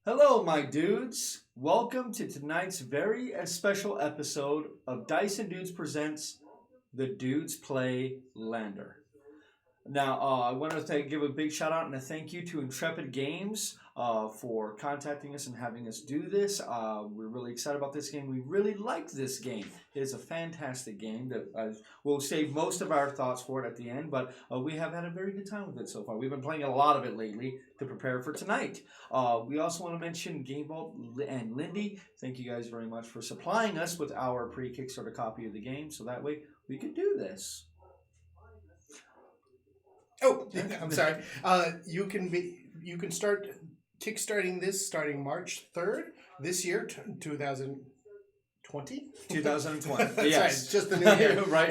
Hello, my dudes. Welcome to tonight's very special episode of Dice and Dudes Presents The Dudes Play Lander. Now, I want to give a big shout out and a thank you to Intrepid Games for contacting us and having us do this. We're really excited about this game. We really like this game. It is a fantastic game that we'll save most of our thoughts for it at the end, but we have had a very good time with it so far. We've been playing a lot of it lately to prepare for tonight. We also want to mention Game Vault and Lindy. Thank you guys very much for supplying us with our pre-Kickstarter copy of the game, so that way we could do this. Oh, I'm sorry. You can start kickstarting this starting March 3rd this year, 2020. 2020. Yes, right, just the new year, right?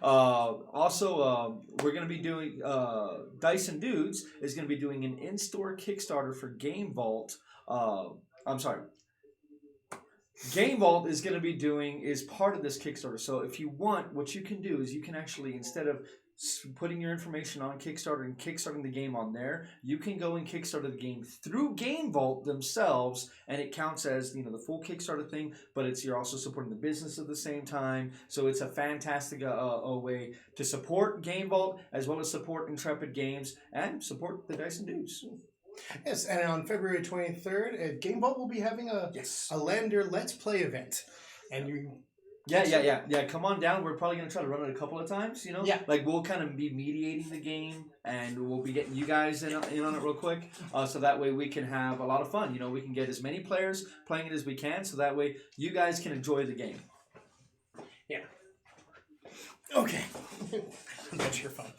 Also, we're going to be doing Dice and Dudes is going to be doing an in-store Kickstarter for Game Vault. I'm sorry. Game Vault is going to be is part of this Kickstarter. So if you want, what you can do is you can actually, instead of putting your information on Kickstarter and kickstarting the game on there, you can go and Kickstarter the game through Game Vault themselves, and it counts as the full Kickstarter thing. But you're also supporting the business at the same time, so it's a fantastic way to support Game Vault as well as support Intrepid Games and support the Dice and Dudes. Yes, and on February 23rd, Game Vault will be having a Lander Let's Play event, and you. Yeah. Come on down. We're probably going to try to run it a couple of times, Yeah. Like, we'll kind of be mediating the game, and we'll be getting you guys in on it real quick, so that way we can have a lot of fun. We can get as many players playing it as we can, so that way you guys can enjoy the game. Yeah. Okay. That's your phone.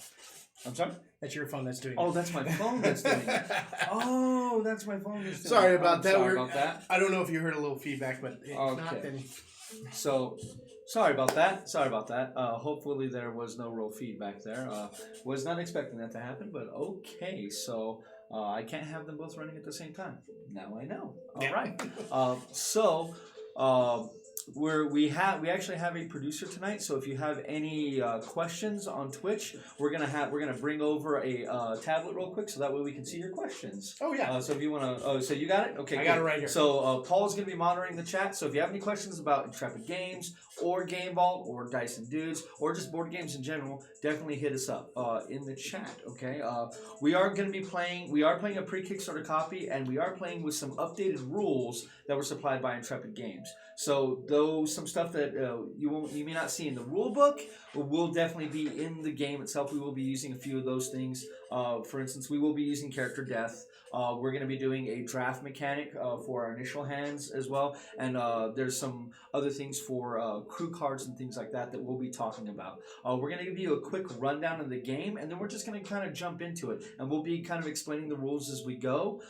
I'm sorry? That's your phone that's doing it. Oh, that's my phone that's doing it. Oh, that's my phone that's doing it. Sorry about that. Sorry about that. I don't know if you heard a little feedback, but if not, then... So, sorry about that. Hopefully there was no real feedback there. Was not expecting that to happen, but okay. So, I can't have them both running at the same time. Now I know. All right. We actually have a producer tonight. So if you have any questions on Twitch, we're gonna bring over a tablet real quick, so that way we can see your questions. Oh yeah. So if you wanna, so you got it? Okay. I got it right here. So Paul's gonna be monitoring the chat. So if you have any questions about Intrepid Games or Game Vault or Dice and Dudes or just board games in general, definitely hit us up in the chat. Okay. We are playing a pre-Kickstarter copy, and we are playing with some updated rules that were supplied by Intrepid Games. So some stuff that you may not see in the rule book will definitely be in the game itself. We will be using a few of those things. For instance, we will be using character death. We're going to be doing a draft mechanic for our initial hands as well, and there's some other things for crew cards and things like that we'll be talking about. We're going to give you a quick rundown of the game, and then we're just going to kind of jump into it, and we'll be kind of explaining the rules as we go.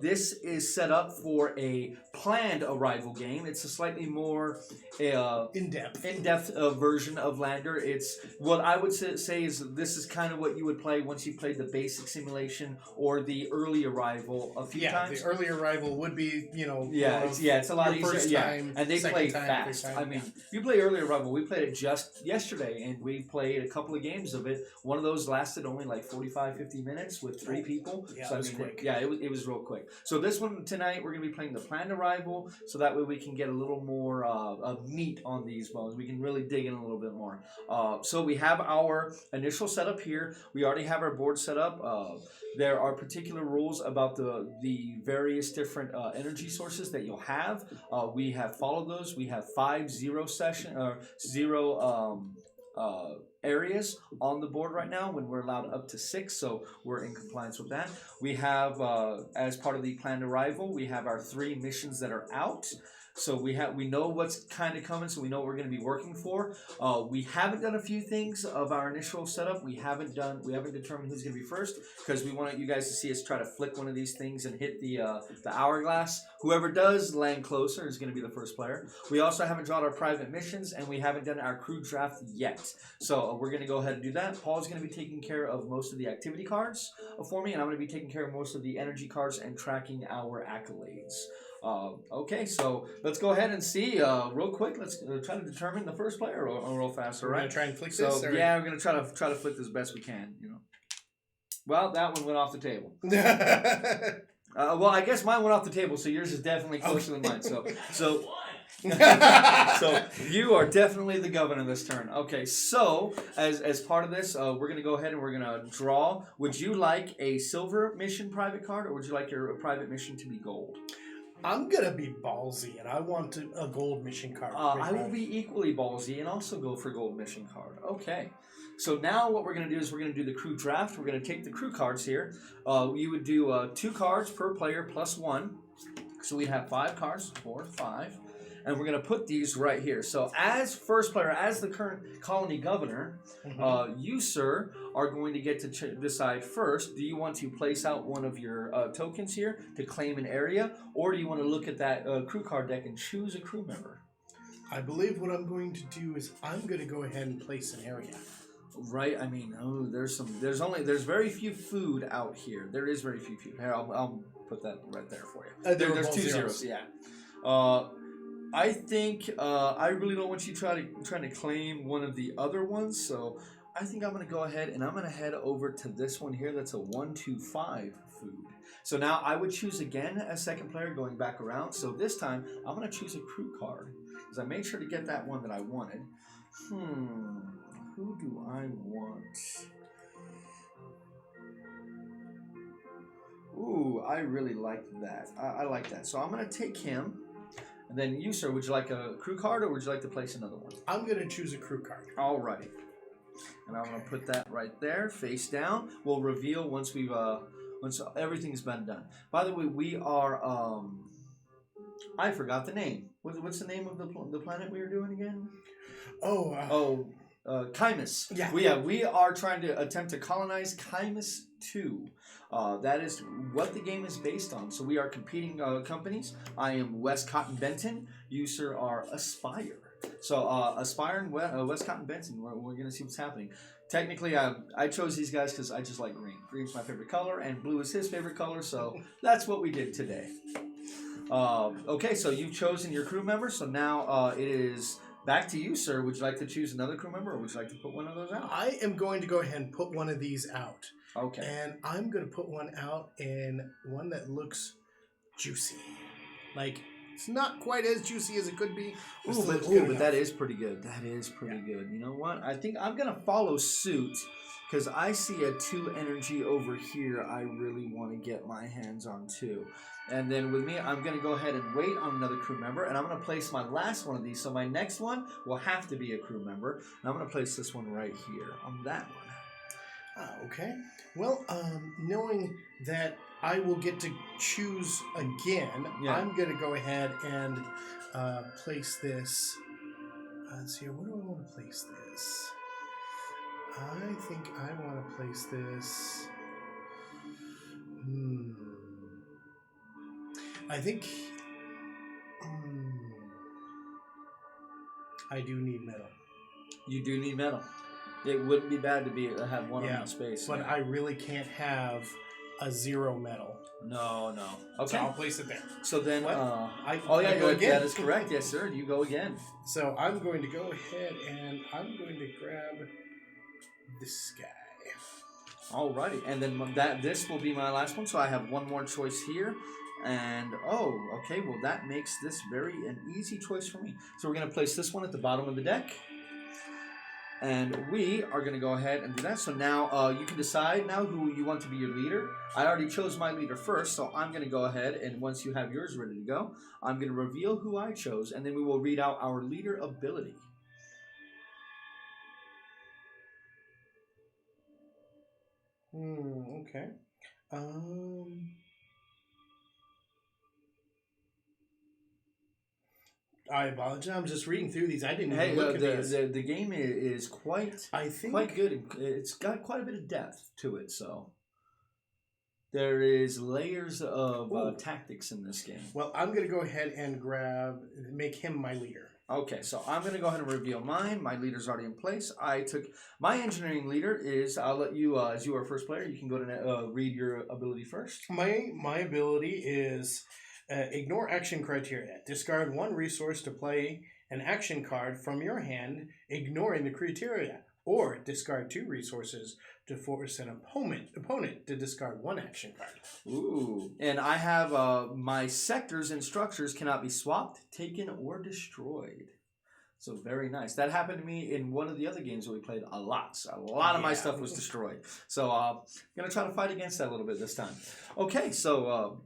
This is set up for a planned arrival game. It's a slightly more in-depth version of Lander. It's what I would say is this is kind of what you would play once you played the basic simulation or the early arrival a few times. The early arrival would be, it's a lot easier. First time, and they play time, fast. I mean, you play early arrival. We played it just yesterday, and we played a couple of games of it. One of those lasted only like 45, 50 minutes with 3 people. Yeah, so it was quick. It was real quick. So this one tonight, we're going to be playing the planned arrival, so that way we can get a little more meat on these bones. We can really dig in a little bit more. So we have our initial setup here. We already have our board set up. There are particular rules about the various different energy sources that you'll have. We have followed those. We have 5 zero areas on the board right now when we're allowed up to 6, so we're in compliance with that. We have, as part of the planned arrival, we have our 3 missions that are out. So we know what's kind of coming, so we know what we're going to be working for. We haven't done a few things of our initial setup. We haven't determined who's going to be first, because we want you guys to see us try to flick one of these things and hit the hourglass. Whoever does land closer is going to be the first player. We also haven't drawn our private missions, and we haven't done our crew draft yet. So we're going to go ahead and do that. Paul's going to be taking care of most of the activity cards for me, and I'm going to be taking care of most of the energy cards and tracking our accolades. Okay, so let's go ahead and see real quick. Let's try to determine the first player real fast. All right. We're gonna try and flick this. So yeah, we're gonna try to flick this best we can. Well, that one went off the table. Well, I guess mine went off the table, so yours is definitely closer than mine. So so you are definitely the governor this turn. Okay, so as part of this, we're gonna go ahead and we're gonna draw. Would you like a silver mission private card, or would you like your private mission to be gold? I'm gonna be ballsy, and I want a gold mission card. I will be equally ballsy and also go for gold mission card. Okay. So now what we're going to do is we're going to do the crew draft. We're going to take the crew cards here. You would do 2 cards per player plus 1. So we'd have 5 cards, 4, 5. And we're going to put these right here. So as first player, as the current colony governor, you, sir, are going to get to decide first. Do you want to place out one of your tokens here to claim an area? Or do you want to look at that crew card deck and choose a crew member? I believe what I'm going to do is I'm going to go ahead and place an area. Right, I mean, there's very few food out here. There is very few food. Here, I'll put that right there for you. There's 2 zeros. Yeah. I think I really don't want you trying to claim one of the other ones, so I think I'm gonna go ahead and I'm gonna head over to this one here. That's a 1, 2, 5 food. So now I would choose again as second player, going back around. So this time I'm gonna choose a crew card because I made sure to get that one that I wanted. Who do I want? Ooh, I really like that. I like that. So I'm going to take him. And then you, sir, would you like a crew card or would you like to place another one? I'm going to choose a crew card. Alrighty. And I'm going to put that right there, face down. We'll reveal once everything's been done. By the way, we are, I forgot the name. What's the name of the planet we were doing again? Chimus. Yeah. We are trying to attempt to colonize Chimus 2. That is what the game is based on. So we are competing companies. I am West Cotton Benton. You, sir, are Aspire. So Aspire and West Cotton Benton, we're going to see what's happening. Technically, I chose these guys because I just like green. Green's my favorite color, and blue is his favorite color, so that's what we did today. Okay, so you've chosen your crew member, so now it is back to you, sir. Would you like to choose another crew member, or would you like to put one of those out? I am going to go ahead and put one of these out. Okay. And I'm going to put one out in one that looks juicy. Like, it's not quite as juicy as it could be. But that is pretty good. That is pretty good. You know what? I think I'm going to follow suit because I see a 2 energy over here I really want to get my hands on too. And then with me, I'm going to go ahead and wait on another crew member, and I'm going to place my last one of these. So my next one will have to be a crew member. And I'm going to place this one right here on that one. Okay. Well, knowing that I will get to choose again, I'm going to go ahead and place this. Let's see, where do I want to place this? I think I want to place this. I think I do need metal. You do need metal. It wouldn't be bad to have one on space. But I really can't have a 0 metal. No. Okay. So I'll place it there. So then, I go again. That is correct. Yes, sir. You go again. So I'm going to go ahead and I'm going to grab this guy. Alrighty, and then this will be my last one. So I have one more choice here. And, okay, well, that makes this an easy choice for me. So we're going to place this one at the bottom of the deck. And we are going to go ahead and do that. So now you can decide now who you want to be your leader. I already chose my leader first, so I'm going to go ahead, and once you have yours ready to go, I'm going to reveal who I chose, and then we will read out our leader ability. Okay. I apologize. I'm just reading through these. I didn't even look at these. The game is quite good. It's got quite a bit of depth to it, so there is layers of tactics in this game. Well, I'm going to go ahead and make him my leader. Okay, so I'm going to go ahead and reveal mine. My leader's already in place. I took my engineering leader I'll let you, as you are first player, you can go to read your ability first. My ability is ignore action criteria. Discard 1 resource to play an action card from your hand, ignoring the criteria. or discard 2 resources to force an opponent to discard 1 action card. Ooh. And I have my sectors and structures cannot be swapped, taken, or destroyed. So very nice. That happened to me in one of the other games that we played a lot. So a lot of my stuff was destroyed. So I'm going to try to fight against that a little bit this time. Okay, so...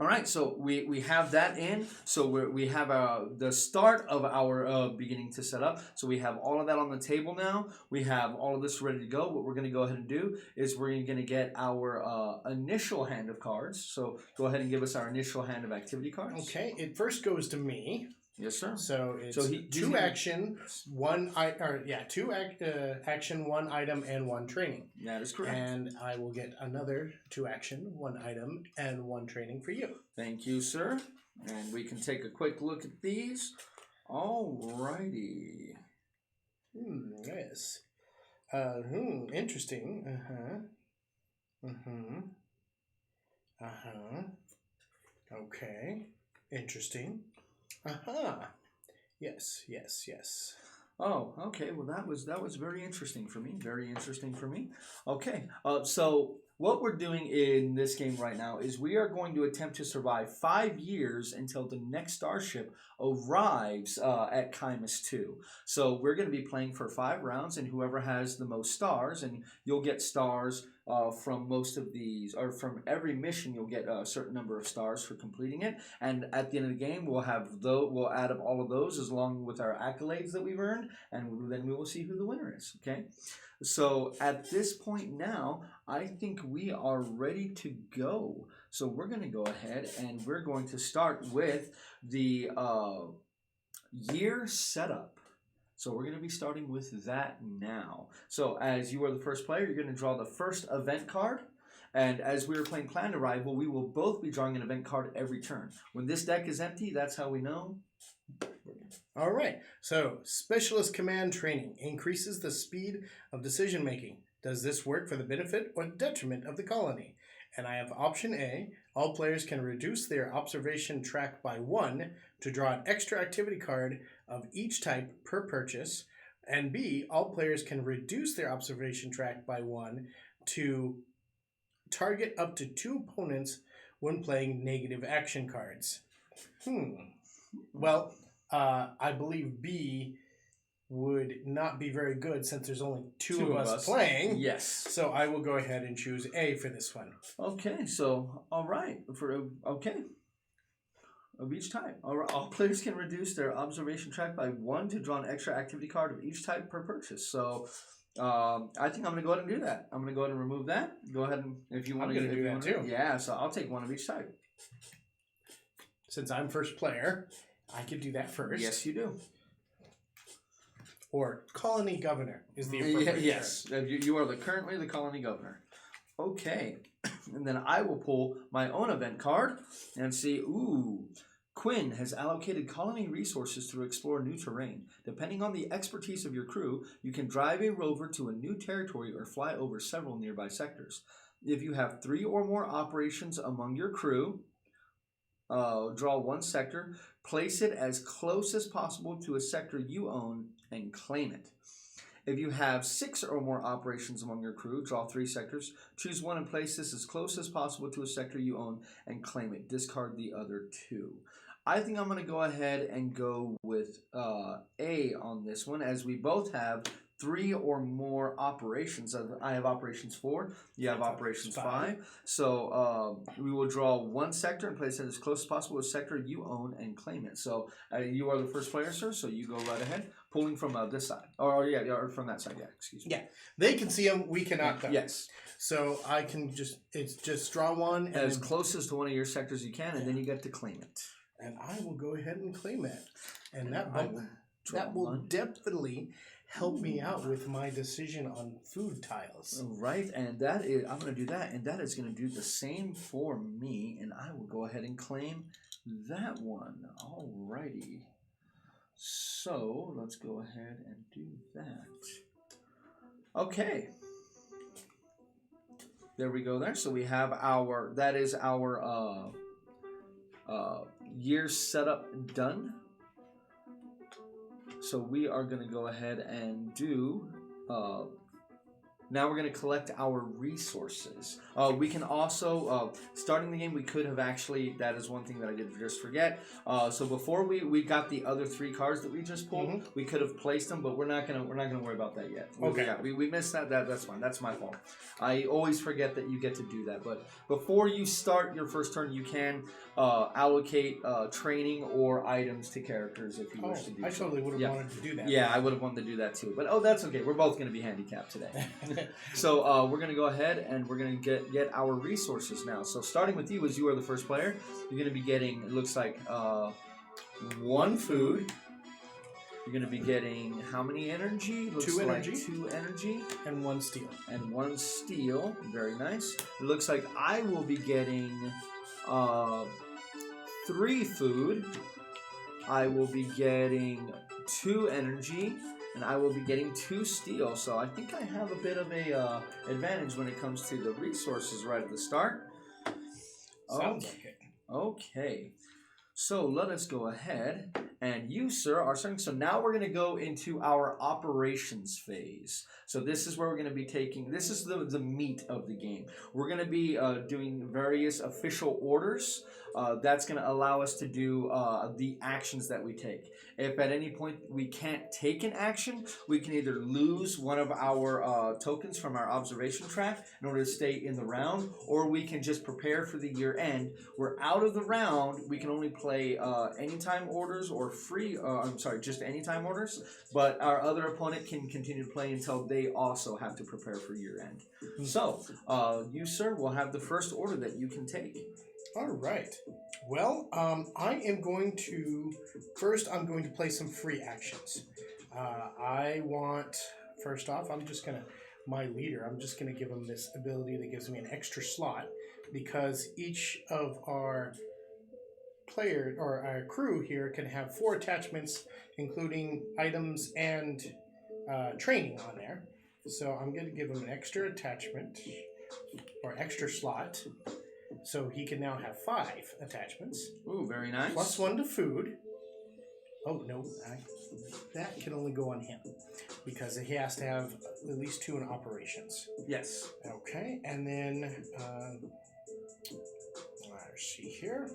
all right, so we have that in. So we have the start of our beginning to set up. So we have all of that on the table now. We have all of this ready to go. What we're going to go ahead and do is we're going to get our initial hand of cards. So go ahead and give us our initial hand of activity cards. Okay, it first goes to me. Yes, sir. So it's two action, action, 1 item, and 1 training. That is correct. And I will get another 2 action, 1 item, and 1 training for you. Thank you, sir. And we can take a quick look at these. Alrighty. Yes. Interesting. Okay. Interesting. Yes. Oh, okay. Well, that was very interesting for me. Very interesting for me. Okay. So what we're doing in this game right now is we are going to attempt to survive 5 years until the next starship arrives at Chimus 2. So we're going to be playing for 5 rounds, and whoever has the most stars, and you'll get stars from most of these, or from every mission, you'll get a certain number of stars for completing it. And at the end of the game, we'll add up all of those along with our accolades that we've earned, and then we will see who the winner is. Okay. So at this point now, I think we are ready to go. So we're going to go ahead and we're going to start with the year setup. So we're going to be starting with that now. So as you are the first player, you're going to draw the first event card. And as we were playing Planned Arrival, we will both be drawing an event card every turn. When this deck is empty, that's how we know. All right. So Specialist Command Training increases the speed of decision making. Does this work for the benefit or detriment of the colony? And I have option A. All players can reduce their observation track by 1 to draw an extra activity card of each type per purchase. And B. All players can reduce their observation track by 1 to target up to 2 opponents when playing negative action cards. Well, I believe B would not be very good since there's only two of us playing. Yes. So I will go ahead and choose A for this one. Okay, so, all right. Of each type. All players can reduce their observation track by 1 to draw an extra activity card of each type per purchase. So I think I'm going to go ahead and do that. I'm going to go ahead and remove that. Go ahead and, if you want to do that too. Yeah, so I'll take 1 of each type. Since I'm first player, I could do that first. Yes, you do. Or colony governor is the appropriate yes, you are currently the colony governor. Okay, and then I will pull my own event card and see, Quinn has allocated colony resources to explore new terrain. Depending on the expertise of your crew, you can drive a rover to a new territory or fly over several nearby sectors. If you have 3 or more operations among your crew, draw 1 sector, place it as close as possible to a sector you own, and claim it. If you have 6 or more operations among your crew, draw 3 sectors, choose 1 and place this as close as possible to a sector you own, and claim it. Discard the other 2. I think I'm going to go ahead and go with A on this one, as we both have 3 or more operations. I have operations 4. You have operations 5. So we will draw 1 sector and place it as close as possible to a sector you own and claim it. So you are the first player, sir. So you go right ahead, pulling from this side, or from that side. Yeah, excuse me. Yeah, they can see them. We cannot. Though. Yes. So I can just draw 1 and as close as to one of your sectors you can, and then you get to claim it. And I will go ahead and claim it, and that will definitely help me out with my decision on food tiles. Right, and that is, I'm going to do that, and that is going to do the same for me, and I will go ahead and claim that one. Alrighty. So, let's go ahead and do that. Okay. There we go there. So we have that is our year setup done. So we are going to go ahead and do Now we're going to collect our resources. We can also, starting the game, we could have actually, that is one thing that I did just forget. So before we got the other 3 cards that we just pulled, we could have placed them, but we're not gonna worry about that yet. Okay. We missed that. That's fine. That's my fault. I always forget that you get to do that. But before you start your first turn, you can allocate training or items to characters if you wish to do I so. totally would have wanted to do that. Yeah, I would have wanted to do that too. But that's okay. We're both going to be handicapped today. So we're going to go ahead and we're going to get our resources now. So starting with you, as you are the first player, you're going to be getting, it looks like, 1 food. You're going to be getting how many energy? Looks 2 like energy. 2 energy. And 1 steel. And 1 steel. Very nice. It looks like I will be getting 3 food. I will be getting 2 energy. And I will be getting 2 steel. So I think I have a bit of a advantage when it comes to the resources right at the start. Sounds like it. Okay. So let us go ahead, and you, sir, are starting. So now we're going to go into our operations phase. So this is where we're going to be taking, this is the meat of the game. We're going to be doing various official orders. That's going to allow us to do the actions that we take. If at any point we can't take an action, we can either lose one of our tokens from our observation track in order to stay in the round, or we can just prepare for the year end. We're out of the round. We can only play anytime orders or just anytime orders, but our other opponent can continue to play until they also have to prepare for year end. So, you, sir, will have the first order that you can take. All right. Well, I am going to play some free actions. I want, first off, my leader, I'm just going to give him this ability that gives me an extra slot, because each of our player or our crew here can have 4 attachments, including items and training on there. So I'm going to give him an extra attachment or extra slot. So he can now have 5 attachments. Ooh, very nice. Plus 1 to food. Oh, no. That can only go on him, because he has to have at least 2 in operations. Yes. Okay, and then, let's see here.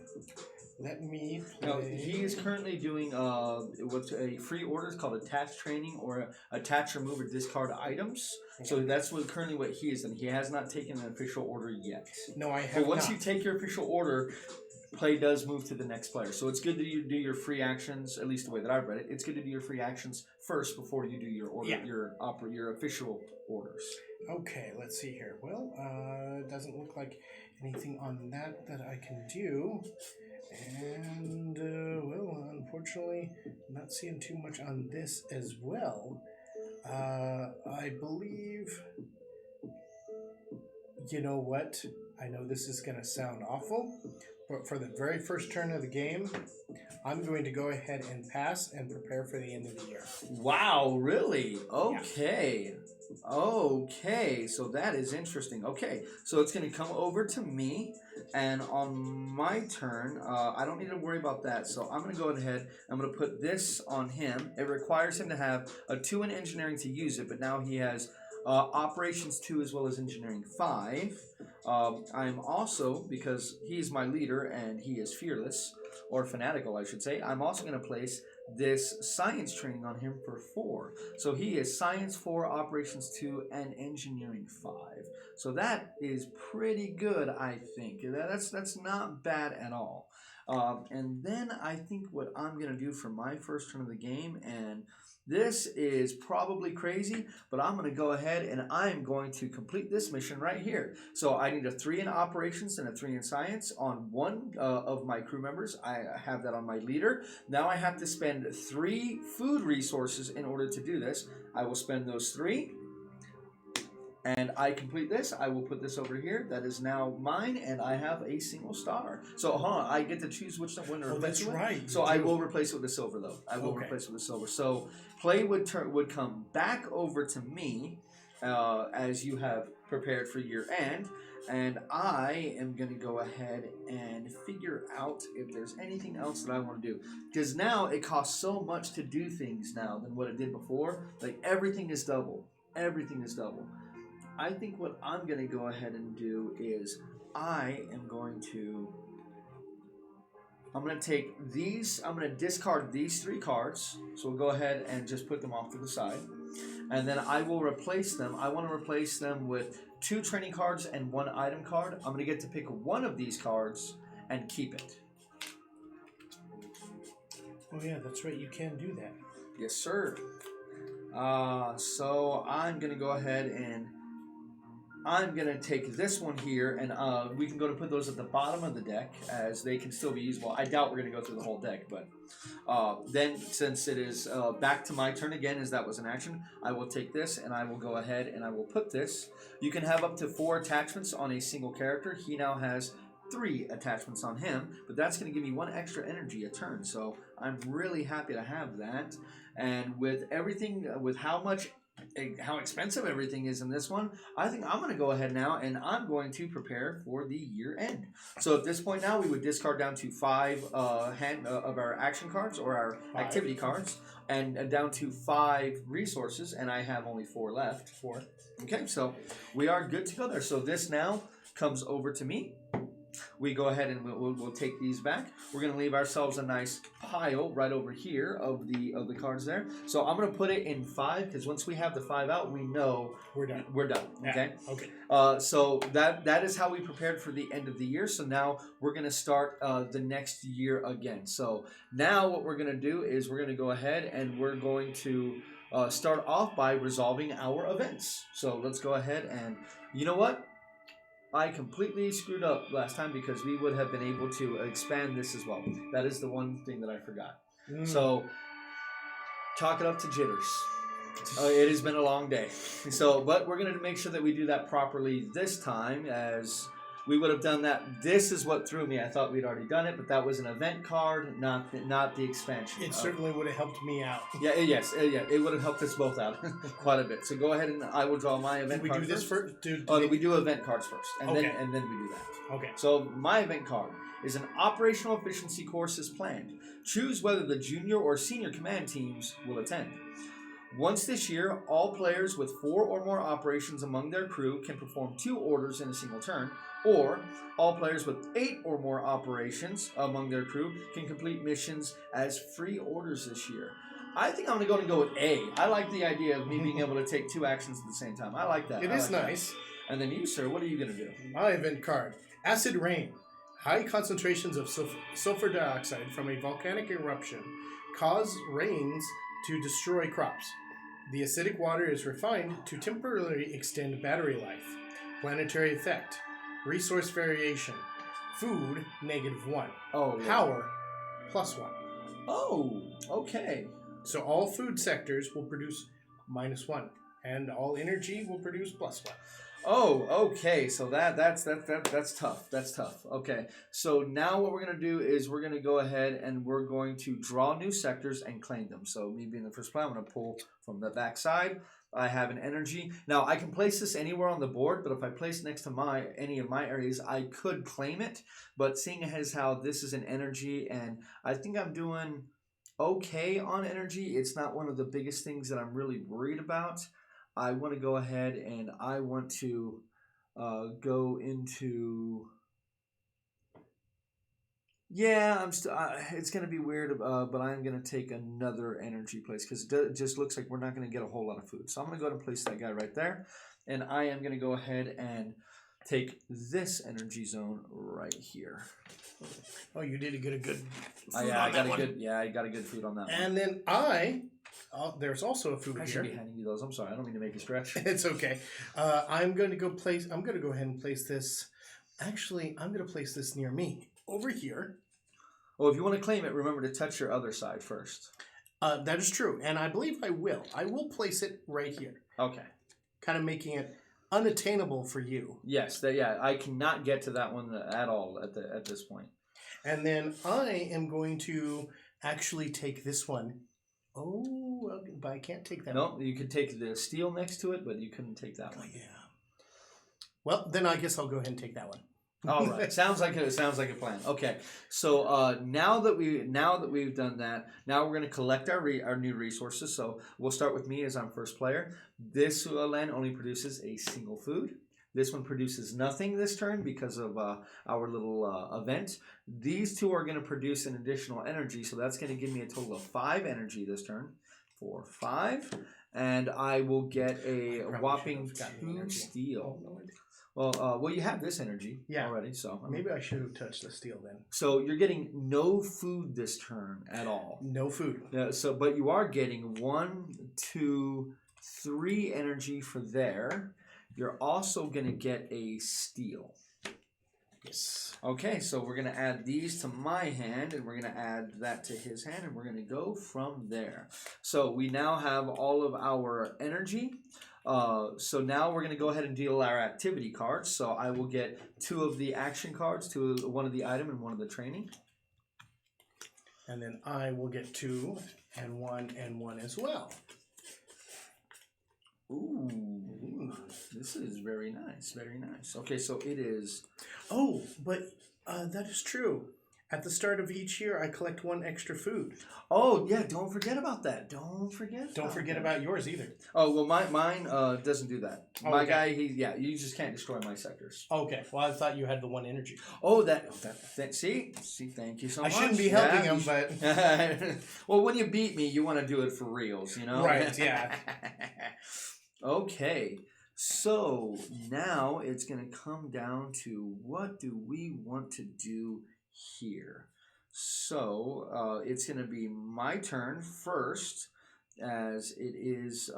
Let me play. Now, he is currently doing what's a free order. It's called attach training, or attach, remove, or discard items. Okay. So that's currently what he is, and he has not taken an official order yet. No, I have not. But once not. you take your official order, play does move to the next player. So it's good that you do your free actions, at least the way that I've read it. It's good to do your free actions first before you do your order, your official orders. Okay, let's see here. Well, it doesn't look like anything on that I can do. And, well, unfortunately, I'm not seeing too much on this as well. I believe, you know what? I know this is going to sound awful, but for the very first turn of the game, I'm going to go ahead and pass and prepare for the end of the year. Wow, really? Okay. Yeah. Okay, so that is interesting. Okay, so it's going to come over to me, and on my turn, I don't need to worry about that, so I'm going to go ahead, I'm going to put this on him. It requires him to have a 2 in engineering to use it, but now he has operations 2 as well as engineering 5. I'm also, because he's my leader and he is fearless, or fanatical I should say, I'm also going to place this science training on him for 4. So he is science 4, operations 2, and engineering 5. So that is pretty good, I think. That's not bad at all. And then I think what I'm going to do for my first turn of the game, and this is probably crazy, but I'm going to go ahead and I'm going to complete this mission right here. So I need a 3 in operations and a 3 in science on one of my crew members. I have that on my leader. Now I have to spend 3 food resources in order to do this. I will spend those 3. And I complete this. I will put this over here. That is now mine, and I have a single star. So, I get to choose which one to replace it with. That's right. So I will replace it with the silver, though. I will replace it with the silver. So play would come back over to me as you have prepared for year end, and I am going to go ahead and figure out if there's anything else that I want to do. Because now it costs so much to do things now than what it did before. Like, everything is double. Everything is double. I think what I'm going to go ahead and do is I'm going to take these, I'm going to discard these 3 cards. So we'll go ahead and just put them off to the side. And then I will replace them. I want to replace them with 2 training cards and 1 item card. I'm going to get to pick one of these cards and keep it. Oh yeah, that's right. You can do that. Yes, sir. So I'm going to go ahead and I'm going to take this one here, and we can go to put those at the bottom of the deck, as they can still be usable. I doubt we're going to go through the whole deck, but then since it is back to my turn again, as that was an action, I will take this, and I will go ahead and I will put this. You can have up to 4 attachments on a single character. He now has 3 attachments on him, but that's going to give me 1 extra energy a turn, so I'm really happy to have that. And with everything, with how expensive everything is in this one, I think I'm going to go ahead now and I'm going to prepare for the year end. So at this point now, we would discard down to 5 of our action cards or our 5 activity cards, and down to 5 resources, and I have only 4 left. 4. Okay, so we are good to go there. So this now comes over to me. We go ahead and we'll take these back. We're going to leave ourselves a nice pile right over here of the cards there. So I'm going to put it in 5, because once we have the 5 out, we know we're done. We're done. Okay. Yeah. Okay. So that is how we prepared for the end of the year. So now we're going to start the next year again. So now what we're going to do is we're going to go ahead and we're going to start off by resolving our events. So let's go ahead and, you know what? I completely screwed up last time, because we would have been able to expand this as well. That is the one thing that I forgot. So, chalk it up to jitters. It has been a long day. So, but we're going to make sure that we do that properly this time, as we would have done that. This is what threw me. I thought we'd already done it, but that was an event card, not the expansion. It certainly would have helped me out. Yeah, yes, it would have helped us both out quite a bit. So go ahead and I will draw my event card. Did we do this first? We do event cards first, and okay. then we do that. Okay. So my event card is an operational efficiency course as planned. Choose whether the junior or senior command teams will attend. Once this year, all players with 4 or more operations among their crew can perform 2 orders in a single turn, or all players with 8 or more operations among their crew can complete missions as free orders this year. I think I'm going to go with A. I like the idea of me being able to take 2 actions at the same time. I like that. It is nice. That. And then you, sir, what are you going to do? My event card, Acid Rain. High concentrations of sulfur dioxide from a volcanic eruption cause rains to destroy crops. The acidic water is refined to temporarily extend battery life. Planetary effect. Resource variation. Food, -1. Oh, yeah. Power, +1. Oh, okay. So all food sectors will produce -1, and all energy will produce +1. Oh, okay. So that's tough. That's tough. Okay. So now what we're gonna do is we're gonna go ahead and we're going to draw new sectors and claim them. So me being the first player, I'm gonna pull from the back side. I have an energy. Now I can place this anywhere on the board, but if I place it next to any of my areas, I could claim it. But seeing as how this is an energy, and I think I'm doing okay on energy, it's not one of the biggest things that I'm really worried about. I want to go ahead and I want to go into. Yeah, it's going to be weird, but I'm going to take another energy place, because it just looks like we're not going to get a whole lot of food. So I'm going to go ahead and place that guy right there, and I am going to go ahead and take this energy zone right here. Oh, you did get a good food I got a good food on that one. And then there's also a food here. I should be handing you those. I'm sorry. I don't mean to make you stretch. It's okay. I'm going to go ahead and place this. Actually, I'm going to place this near me over here. Oh, if you want to claim it, remember to touch your other side first. That is true, and I believe I will. I will place it right here. Okay. Kind of making it unattainable for you. Yes. I cannot get to that one at all at this point. And then I am going to actually take this one. Oh, but I can't take that one. No, you could take the steel next to it, but you couldn't take that one. Yeah. Well, then I guess I'll go ahead and take that one. All right, sounds like a plan. Okay, so now that we've done that, now we're going to collect our new resources. So we'll start with me as I'm first player. This land only produces a single food. This one produces nothing this turn because of our little event. These two are going to produce an additional energy, so that's going to give me a total of 5 energy this turn. 4, 5, and I will get a whopping 2 steel. Oh, no, I didn't. Well, you have this energy already, so maybe I should have touched the steel then. So you're getting no food this turn at all. No food. Yeah. So, but you are getting 1, 2, 3 energy for there. You're also going to get a steel. Yes. Okay, so we're going to add these to my hand, and we're going to add that to his hand, and we're going to go from there. So we now have all of our energy. So now we're going to go ahead and deal our activity cards. So I will get 2 of the action cards, 1 of the item and 1 of the training. And then I will get 2 and 1 as well. Ooh, this is very nice, very nice. Okay, so it is... Oh, but that is true. At the start of each year, I collect 1 extra food. Oh, yeah, don't forget about that. Don't forget about yours either. Oh, well, mine doesn't do that. Oh, my okay. guy, you just can't destroy my sectors. Okay, well, I thought you had the 1 energy. Oh, see, thank you so much. I shouldn't be helping him, but... Well, when you beat me, you want to do it for reals, you know? Right, yeah. Okay, so now it's going to come down to what do we want to do here. So it's going to be my turn first, as it is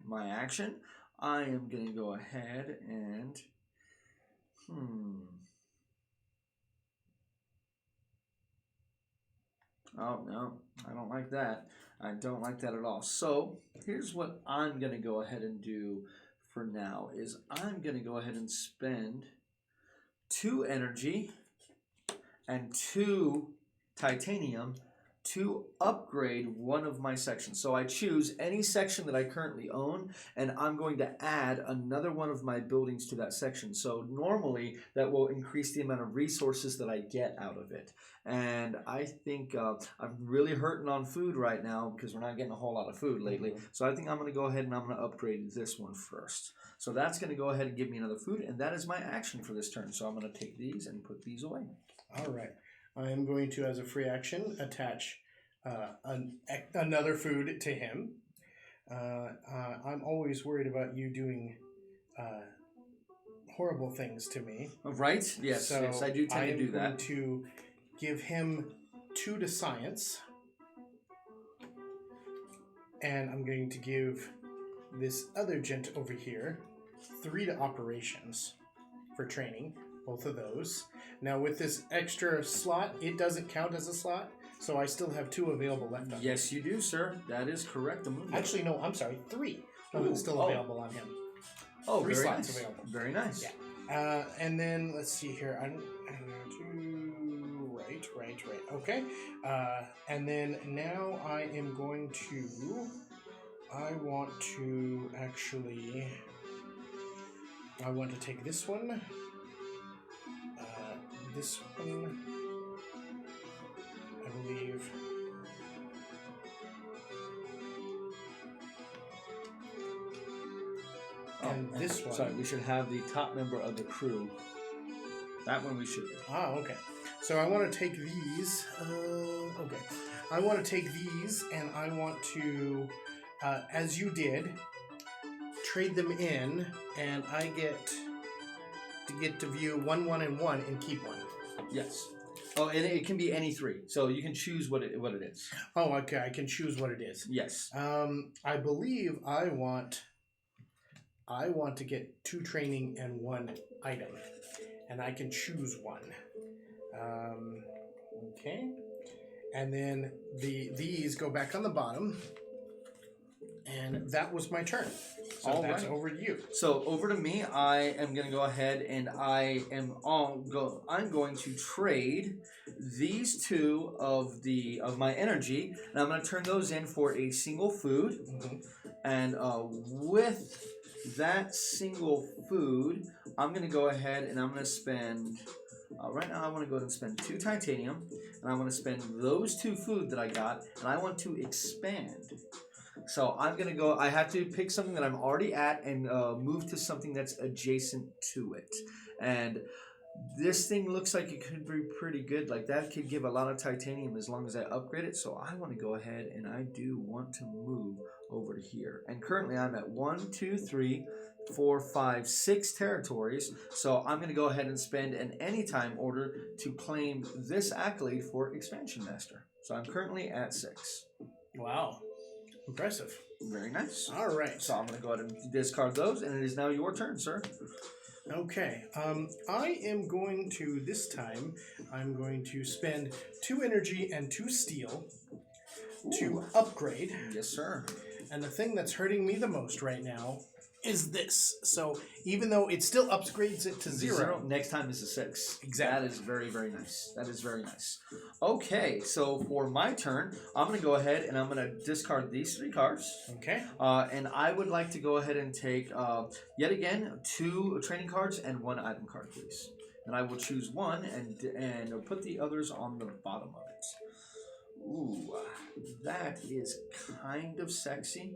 my action. I am going to go ahead and oh no, I don't like that. I don't like that at all. So here's what I'm going to go ahead and do for now is I'm going to go ahead and spend 2 energy and 2 titanium to upgrade one of my sections. So I choose any section that I currently own, and I'm going to add another one of my buildings to that section. So normally that will increase the amount of resources that I get out of it. And I think I'm really hurting on food right now because we're not getting a whole lot of food lately. So I think I'm going to go ahead and I'm going to upgrade this one first. So that's going to go ahead and give me another food, and that is my action for this turn. So I'm going to take these and put these away. All right. I am going to, as a free action, attach another food to him. I'm always worried about you doing horrible things to me. Right? Yes, so yes, I do tend to do that. I'm going to give him 2 to science. And I'm going to give this other gent over here 3 to operations for training. Both of those. Now with this extra slot, it doesn't count as a slot, so I still have 2 available left on him. Yes, you do, sir. That is correct. Actually, no, I'm sorry, 3 still available on him. Oh, 3 very slots nice. available. Very nice. Yeah. And then let's see here. Right. Okay. And then now I am going to. I want to take this one. This one, I believe. And this one. Sorry, we should have the top member of the crew. That one we should do. Ah, okay. So I want to take these. Okay. I want to take these, and I want to, as you did, trade them in, and I get to view 1, 1, and 1, and keep 1. Yes. Oh, and it can be any 3, so you can choose what it is. Oh, okay. I can choose what it is. Yes. I believe I want to get 2 training and 1 item, and I can choose 1. Okay. And then these go back on the bottom. And that was my turn. So that's over to you. So over to me. I am going to go ahead and I'm going to trade these 2 of my energy, and I'm going to turn those in for a single food. Mm-hmm. And with that single food, I'm going to go ahead and I'm going to spend, right now I want to go ahead and spend 2 titanium, and I want to spend those 2 food that I got, and I want to expand. So I'm going to go, I have to pick something that I'm already at and move to something that's adjacent to it. And this thing looks like it could be pretty good. Like that could give a lot of titanium as long as I upgrade it. So I want to go ahead and I do want to move over to here. And currently I'm at 1, 2, 3, 4, 5, 6 territories. So I'm going to go ahead and spend an anytime order to claim this accolade for Expansion Master. So I'm currently at 6. Wow. Impressive. Very nice. All right. So I'm going to go ahead and discard those, and it is now your turn, sir. Okay. I am going to, this time, I'm going to spend 2 energy and 2 steel to upgrade. Yes, sir. And the thing that's hurting me the most right now is this. So even though it still upgrades it to 0. Next time is a 6. Exactly. That is very, very nice. That is very nice. Okay, so for my turn, I'm going to go ahead and I'm going to discard these 3 cards. Okay. And I would like to go ahead and take, yet again, 2 training cards and 1 item card, please. And I will choose one and put the others on the bottom of it. Ooh, that is kind of sexy.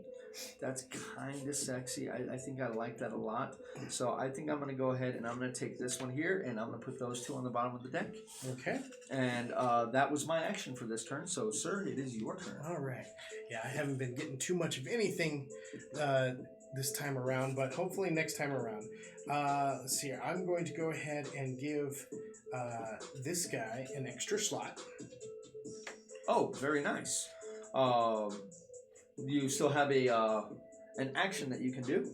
That's kind of sexy. I think I like that a lot. So I think I'm going to go ahead and I'm going to take this one here and I'm going to put those 2 on the bottom of the deck. Okay. And that was my action for this turn. So, sir, it is your turn. All right. Yeah, I haven't been getting too much of anything this time around, but hopefully next time around. Let's see here. I'm going to go ahead and give this guy an extra slot. Oh, very nice. You still have an action that you can do?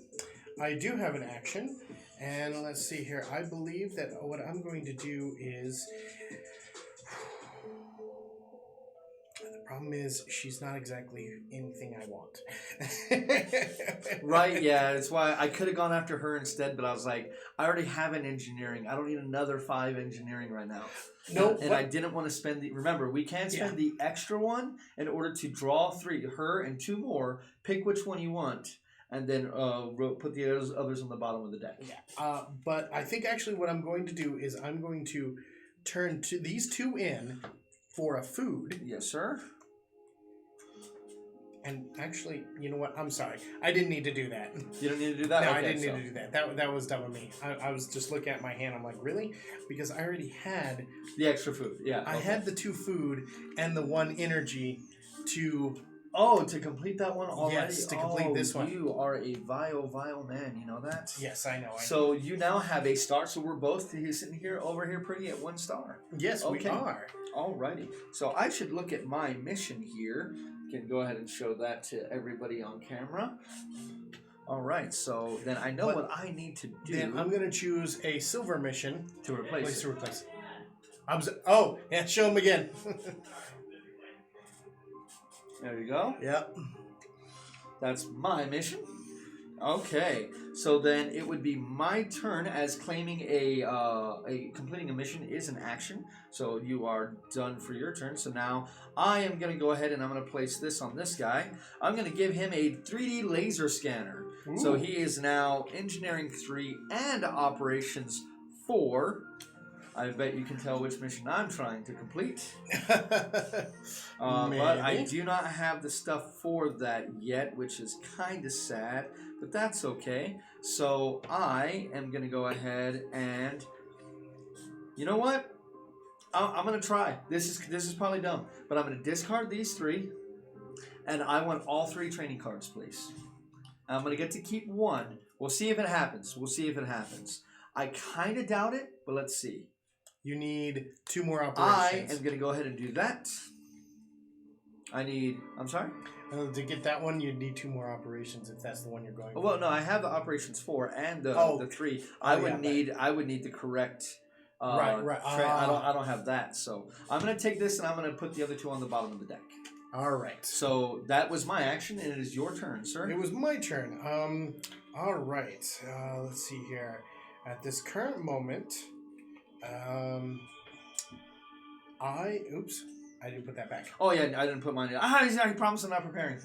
I do have an action, and let's see here. I believe that what I'm going to do is... The problem is she's not exactly anything I want. Right, yeah. That's why I could have gone after her instead, but I was like, I already have an engineering. I don't need another 5 engineering right now. Nope. And I didn't want to spend the... Remember, we can spend the extra one in order to draw 3. Her and 2 more. Pick which one you want. And then put the others on the bottom of the deck. Yeah. But I think actually what I'm going to do is I'm going to turn these 2 in for a food. Yes, sir. And actually, you know what? I'm sorry. I didn't need to do that. You don't need to do that? No, okay, I didn't need to do that. That was dumb of me. I was just looking at my hand. I'm like, really? Because I already had... The extra food, yeah. I had the 2 food and the 1 energy to... Oh, to complete that one already? Yes, to complete this one. You are a vile man. You know that? Yes, I know. So you now have a star. So we're both sitting here over here pretty at 1 star. Yes, we are. Alrighty. So I should look at my mission here. Can go ahead and show that to everybody on camera. All right, so then I know what I need to do. Then I'm going to choose a silver mission to replace it. Oh, yeah, show him again. There you go. Yep. That's my mission. Okay, so then it would be my turn, as claiming completing a mission is an action. So you are done for your turn. So now I am going to go ahead and I'm going to place this on this guy. I'm going to give him a 3D laser scanner. Ooh. So he is now engineering 3 and operations 4. I bet you can tell which mission I'm trying to complete. But I do not have the stuff for that yet, which is kind of sad, but that's okay. So I am going to go ahead and... You know what? I'm going to try. This is probably dumb, but I'm going to discard these 3, and I want all 3 training cards, please. I'm going to get to keep 1. We'll see if it happens. I kind of doubt it, but let's see. You need 2 more operations. I am going to go ahead and do that. I'm sorry? To get that one, you'd need 2 more operations if that's the one you're going for. Well, no, I have the operations 4 and the 3. I would need the correct... right. I don't have that, so I'm going to take this and I'm going to put the other 2 on the bottom of the deck. All right. So that was my action, and it is your turn, sir. It was my turn. All right. Let's see here. At this current moment... Oops, I didn't put that back. Oh yeah, I didn't put mine in. I promise I'm not preparing.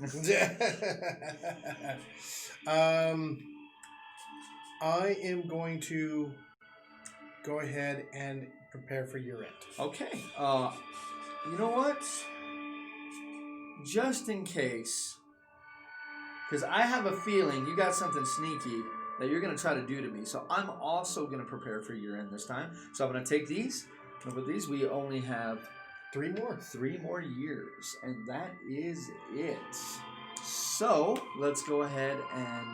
I am going to go ahead and prepare for your end. Okay. You know what? Just in case, because I have a feeling you got something sneaky that you're going to try to do to me. So I'm also going to prepare for your end this time. So I'm going to take these. And with these, we only have 3 more. 3 more years. And that is it. So let's go ahead and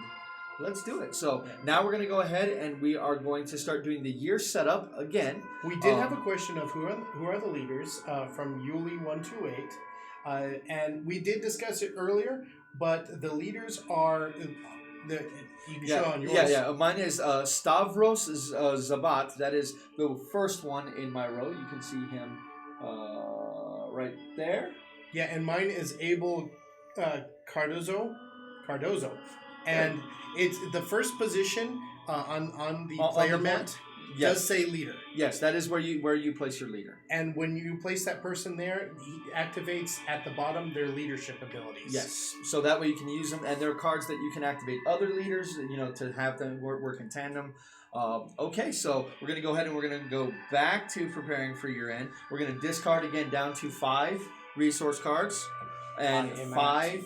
let's do it. So now we're going to go ahead and we are going to start doing the year setup again. We did have a question of who are the leaders from Yuli128. And we did discuss it earlier, but the leaders are... you can show on yours. Yeah. Mine is Stavros Zabat. That is the first one in my row. You can see him right there. Yeah, and mine is Abel Cardozo. And it's the first position on the player mat. Yes. Does say leader. Yes, that is where you place your leader. And when you place that person there, he activates at the bottom their leadership abilities. Yes, so that way you can use them, and there are cards that you can activate other leaders, to have them work in tandem. Okay, so we're going to go ahead and we're going to go back to preparing for your end. We're going to discard again down to 5 resource cards. And 5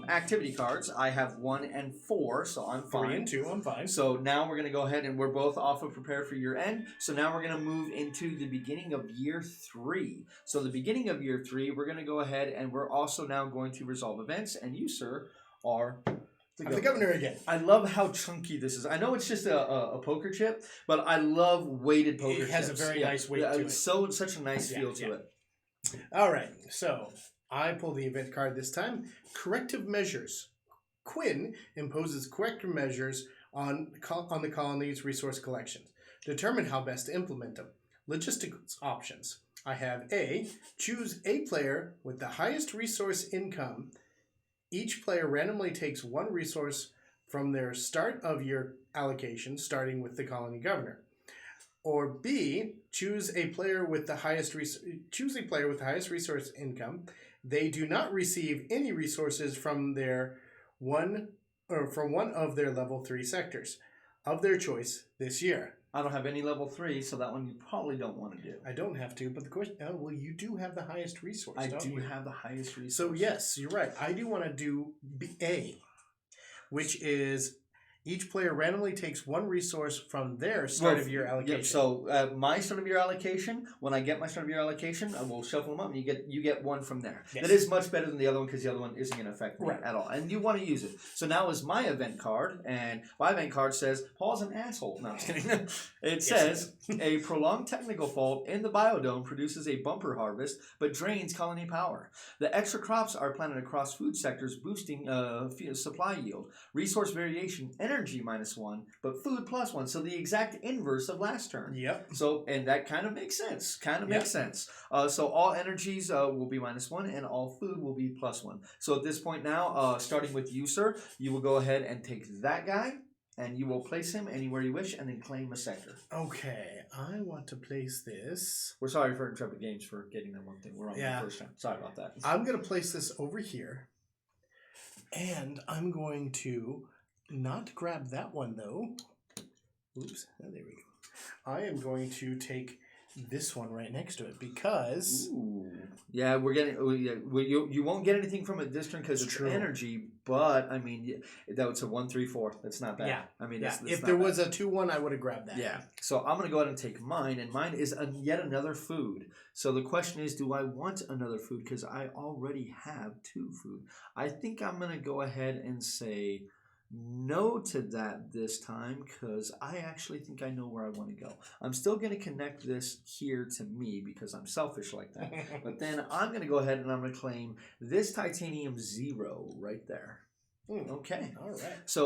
activity cards. I have 1 and 4, so I'm fine. 3 and 2, I'm fine. So now we're going to go ahead and we're both off of prepare for year end. So now we're going to move into the beginning of year 3. So the beginning of year 3, we're going to go ahead and we're also now going to resolve events. And you, sir, are the governor again. I love how chunky this is. I know it's just a poker chip, but I love weighted poker chips. It has a very nice weight to it. Such a nice feel to it. All right, so... I pull the event card this time. Corrective measures. Quinn imposes corrective measures on the colony's resource collections. Determine how best to implement them. Logistics options. I have A. Choose a player with the highest resource income. Each player randomly takes 1 resource from their start of year allocation, starting with the colony governor. Or B. Choose a player with the highest resource income. They do not receive any resources from one of their level 3 sectors of their choice this year. I don't have any level 3, so that one you probably don't want to do. I don't have to, but the question... Oh, well, you do have the highest resource, I don't do you? have the highest resource. So, yes, you're right. I do want to do A, which is... Each player randomly takes 1 resource from their start of year allocation. Yep, so my start of year allocation, when I get my start of year allocation, I will shuffle them up and you get 1 from there. Yes. That is much better than the other one because the other one isn't going to affect me at all. And you want to use it. So now is my event card, and my event card says, Paul's an asshole. No, I'm just kidding. It says, a prolonged technical fault in the biodome produces a bumper harvest, but drains colony power. The extra crops are planted across food sectors, boosting supply yield. Resource variation, energy -1, but food +1. So the exact inverse of last turn. Yep. So, and that kind of makes sense. Makes sense. So all energies will be -1 and all food will be +1. So at this point now, starting with you, sir, you will go ahead and take that guy and you will place him anywhere you wish and then claim a sector. Okay. I want to place this. We're sorry for Intrepid Games for getting that one thing wrong the first time. Sorry about that. I'm going to place this over here. And I'm going to not grab that one, though. Oops. Oh, there we go. I am going to take this one right next to it because... Ooh. Yeah, we're getting... You won't get anything from it this turn because it's energy, but, I mean, that's a 1-3-4. That's not bad. Yeah. I mean, if there was a 2-1, I would have grabbed that. Yeah. So I'm going to go ahead and take mine, and mine is yet another food. So the question is, do I want another food? Because I already have 2 food. I think I'm going to go ahead and say... no to that this time because I actually think I know where I want to go. I'm still going to connect this here to me because I'm selfish like that. But then I'm going to go ahead and I'm going to claim this titanium 0 right there. Okay. All right. So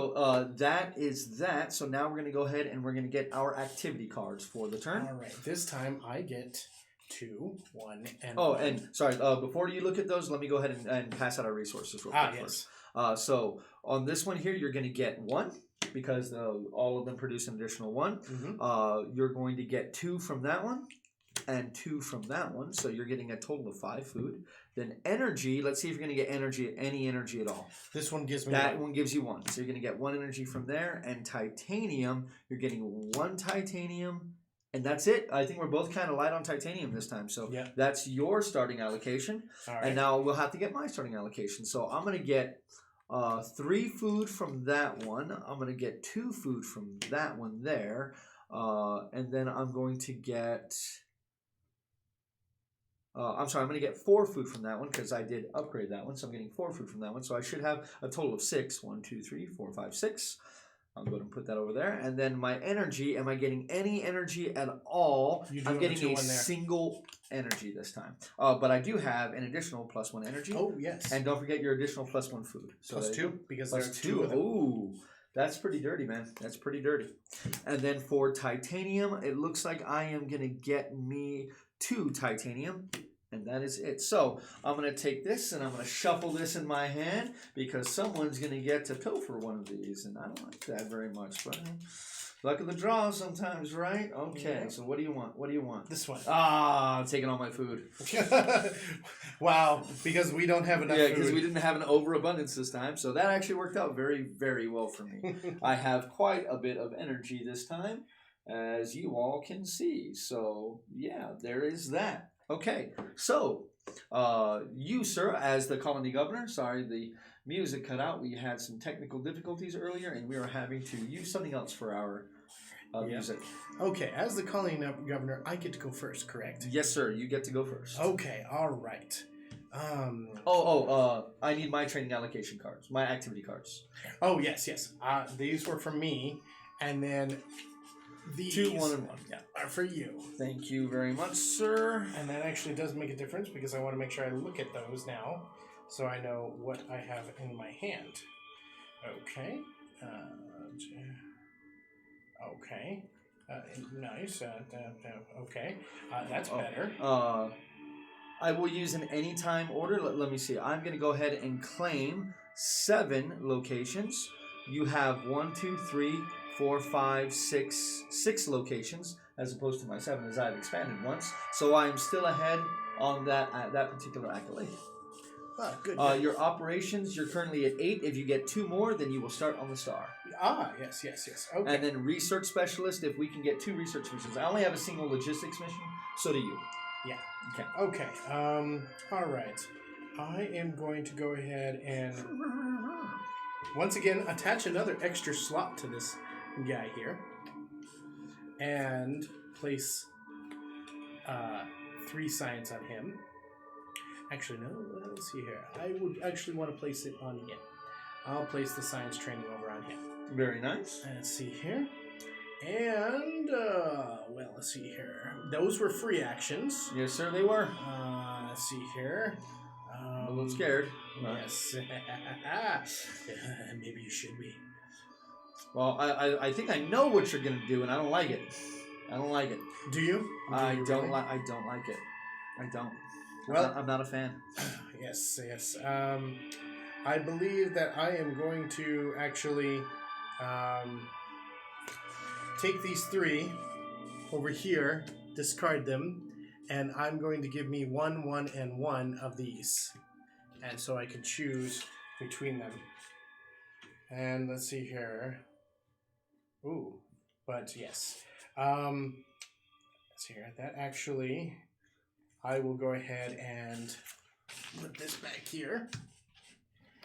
that is that. So now we're going to go ahead and we're going to get our activity cards for the turn. All right. This time I get 2, 1, and 1. and sorry. Before you look at those, let me go ahead and pass out our resources real quick first. So on this one here, you're going to get 1 because all of them produce an additional 1. Mm-hmm. You're going to get 2 from that one and 2 from that one. So you're getting a total of 5 food. Then energy, let's see if you're going to get any energy at all. This one gives me that one gives you 1. So you're going to get 1 energy from there. And titanium, you're getting 1 titanium. And that's it. I think we're both kind of light on titanium this time. So that's your starting allocation. All right. And now we'll have to get my starting allocation. So I'm going to get 3 food from that one. I'm going to get 2 food from that one there. And then I'm going to get... I'm going to get 4 food from that one because I did upgrade that one. So I'm getting 4 food from that one. So I should have a total of 6. 1, 2, 3, 4, 5, 6. I'll go ahead and put that over there. And then my energy, am I getting any energy at all? I'm getting a single energy this time. But I do have an additional +1 energy. Oh, yes. And don't forget your additional +1 food. So +2, because plus there's 2 of them. Ooh, that's pretty dirty, man. That's pretty dirty. And then for titanium, it looks like I am going to get me 2 titanium. And that is it. So I'm going to take this and I'm going to shuffle this in my hand because someone's going to get to pilfer one of these. And I don't like that very much. But luck of the draw sometimes, right? Okay, yeah. So what do you want? What do you want? This one. Ah, I'm taking all my food. Wow, because we don't have enough food. Yeah, because we didn't have an overabundance this time. So that actually worked out very, very well for me. I have quite a bit of energy this time, as you all can see. So, yeah, there is that. Okay, so you, sir, as the colony governor, sorry, the music cut out. We had some technical difficulties earlier, and we were having to use something else for our music. Okay, as the colony governor, I get to go first, correct? Yes, sir, you get to go first. Okay, all right. I need my training allocation cards, my activity cards. Oh, yes. These were for me, and then... These 2, 1, and 1. Yeah, are for you. Thank you very much, sir. And that actually does make a difference because I want to make sure I look at those now so I know what I have in my hand. Okay. Okay. Nice. Okay. That's better. I will use an anytime order. Let me see. I'm going to go ahead and claim 7 locations. You have 1, 2, 3, 4, 5, 6 locations as opposed to my 7 as I've expanded once. So I'm still ahead on that particular accolade. Ah, good. Your operations, you're currently at 8. If you get 2 more, then you will start on the star. Ah, yes. Okay. And then research specialist, if we can get 2 research missions. I only have a single logistics mission, so do you. Yeah. Okay. All right. I am going to go ahead and once again attach another extra slot to this guy here and place 3 science on him. Actually, no, let's see here. I would actually want to place it on him. I'll place the science training over on him. Very nice. Let's see here. And, well, let's see here. Those were free actions. Yes, sir, they were. Let's see here. I'm a little scared. Yes. Maybe you should be. Well, I think I know what you're going to do, and I don't like it. I don't like it. Do you? I don't like it. I don't. Well, I'm not a fan. Yes. I believe that I am going to actually take these 3 over here, discard them, and I'm going to give me 1, 1, and 1 of these. And so I can choose between them. And let's see here. Ooh, but yes. Let's see here. That actually, I will go ahead and put this back here.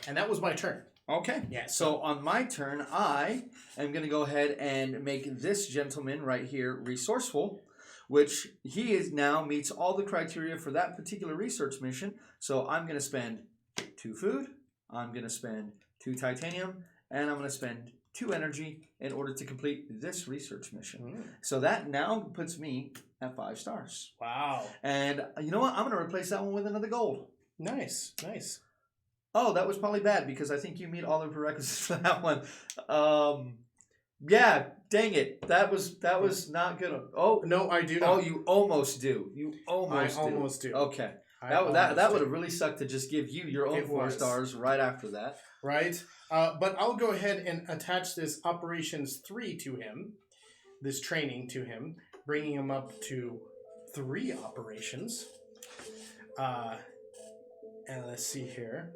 And that was my turn. Okay. Yeah. So on my turn, I am going to go ahead and make this gentleman right here resourceful, which he is now meets all the criteria for that particular research mission. So I'm going to spend 2 food, I'm going to spend 2 titanium, and I'm going to spend 2 energy in order to complete this research mission. So that now puts me at 5 stars. Wow. And you know what? I'm going to replace that one with another gold. Nice. Oh, that was probably bad because I think you meet all the prerequisites for that one. Yeah, dang it. That was not good. Oh no, I do not. Oh, you almost do. I almost do. Okay. That would have really sucked to just give you your own 4 stars right after that. Right. But I'll go ahead and attach this operations 3 to him, this training to him, bringing him up to 3 operations. And let's see here.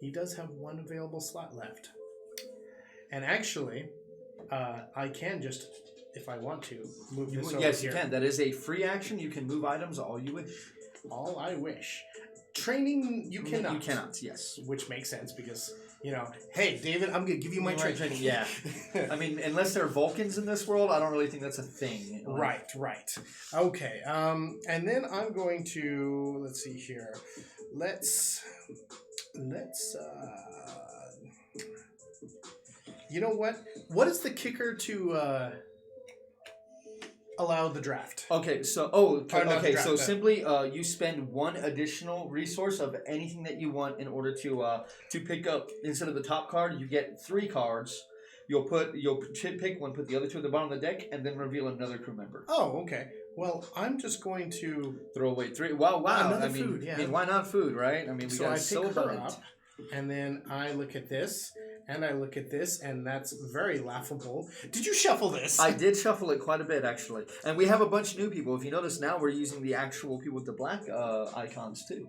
He does have one available slot left. And actually, I can just, if I want to, move this over yes, here. you can. That is a free action. You can move items all you wish. All I wish. Training, you cannot. You cannot, yes. Which makes sense because, you know, hey, David, I'm going to give you my training. Yeah. I mean, unless there are Vulcans in this world, I don't really think that's a thing. Right. Okay. And then I'm going to, let's see here. Let's you know what? What is the kicker to allow the draft? Okay, so simply you spend one additional resource of anything that you want in order to pick up, instead of the top card, you get 3 cards. You'll pick one, put the other 2 at the bottom of the deck, and then reveal another crew member. Oh, okay. Well, I'm just going to throw away 3. Wow! Food, yeah. I mean, why not food, right? I mean, we got I so pick her abundant. up, and then I look at this, and I look at this, and that's very laughable. Did you shuffle this? I did shuffle it quite a bit, actually. And we have a bunch of new people. If you notice now, we're using the actual people with the black icons, too.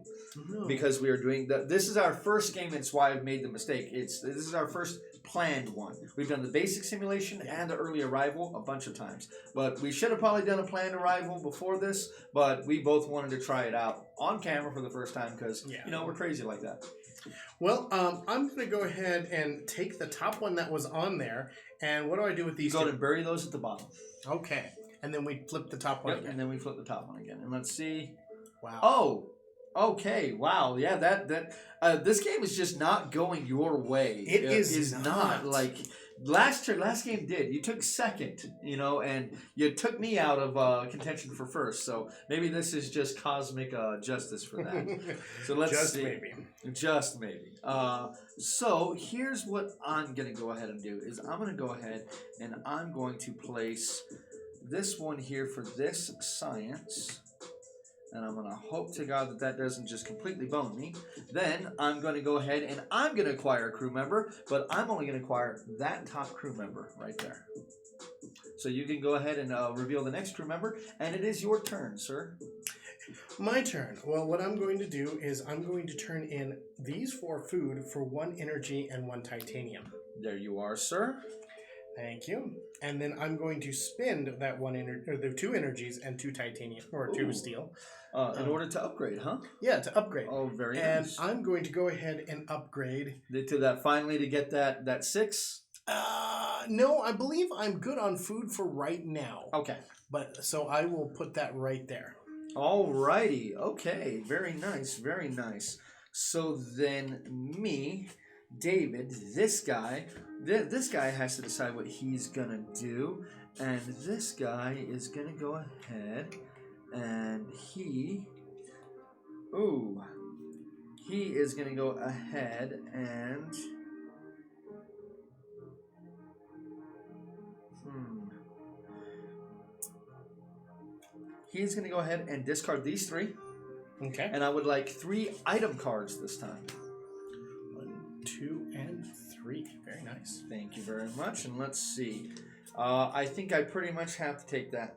No. Because we are doing... This is our first game. It's why I've made the mistake. This is our first planned one. We've done the basic simulation and the early arrival a bunch of times. But we should have probably done a planned arrival before this, but we both wanted to try it out on camera for the first time because, we're crazy like that. Well, I'm going to go ahead and take the top one that was on there, and what do I do with these? Go and bury those at the bottom. Okay, and then we flip the top one again. And then we flip the top one again. And let's see. Wow. Oh, okay. Wow. Yeah, this game is just not going your way. It is not. Like, last game did. You took second, and you took me out of contention for first. So maybe this is just cosmic justice for that. So let's see. Just maybe. So here's what I'm going to go ahead and do is I'm going to go ahead and I'm going to place this one here for this science. And I'm going to hope to God that doesn't just completely bone me. Then I'm going to go ahead and I'm going to acquire a crew member, but I'm only going to acquire that top crew member right there. So you can go ahead and reveal the next crew member, and it is your turn, sir. My turn. Well, what I'm going to do is I'm going to turn in these 4 food for 1 energy and 1 titanium. There you are, sir. Thank you. And then I'm going to spend that the 2 energies and 2 titanium, or 2 steel. In order to upgrade, huh? Yeah, to upgrade. Oh, very And nice. I'm going to go ahead and upgrade. To that finally to get that 6? No, I believe I'm good on food for right now. Okay. But so I will put that right there. Alrighty. Okay. Very nice. Very nice. So then me, David, this guy has to decide what he's gonna do, and this guy is gonna go ahead and he is gonna go ahead and he's gonna go ahead and discard these 3. Okay. And I would like 3 item cards this time. 1, 2, and 3. Very nice. Thank you very much. And let's see. I think I pretty much have to take that.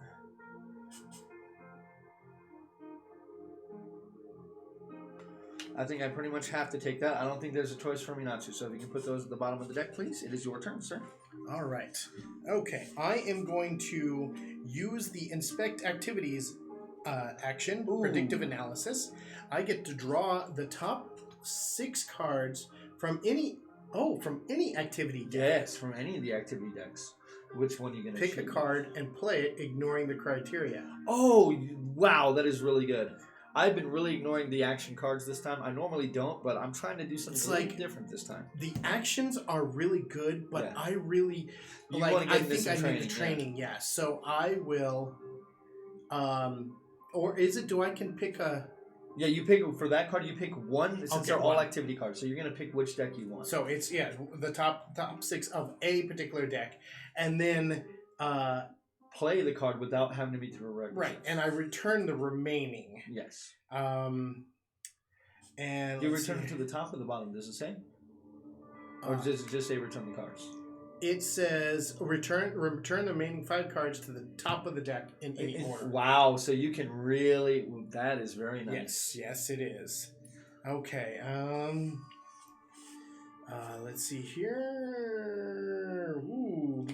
I don't think there's a choice for me not to. So if you can put those at the bottom of the deck, please. It is your turn, sir. All right. Okay. I am going to use the inspect activities action, predictive analysis. I get to draw the top 6 cards from any activity deck. Yes, from any of the activity decks. Which one are you going to pick a card and play it, ignoring the criteria. Oh, wow, that is really good. I've been really ignoring the action cards this time. I normally don't, but I'm trying to do something really different this time. The actions are really good, but I really I think I need the training. Yeah, so I will. Or is it? I can pick a. Yeah, you pick for that card. You pick one since they're all activity cards. So you're gonna pick which deck you want. So it's the top 6 of a particular deck, and then play the card without having to meet through a regular. Right, and I return the remaining. Yes. And you return it to the top or the bottom. Does it say? Or does it just say return the cards? It says return the remaining 5 cards to the top of the deck in any order. Wow, so you can really... That is very nice. Yes, it is. Okay. Let's see here. Ooh.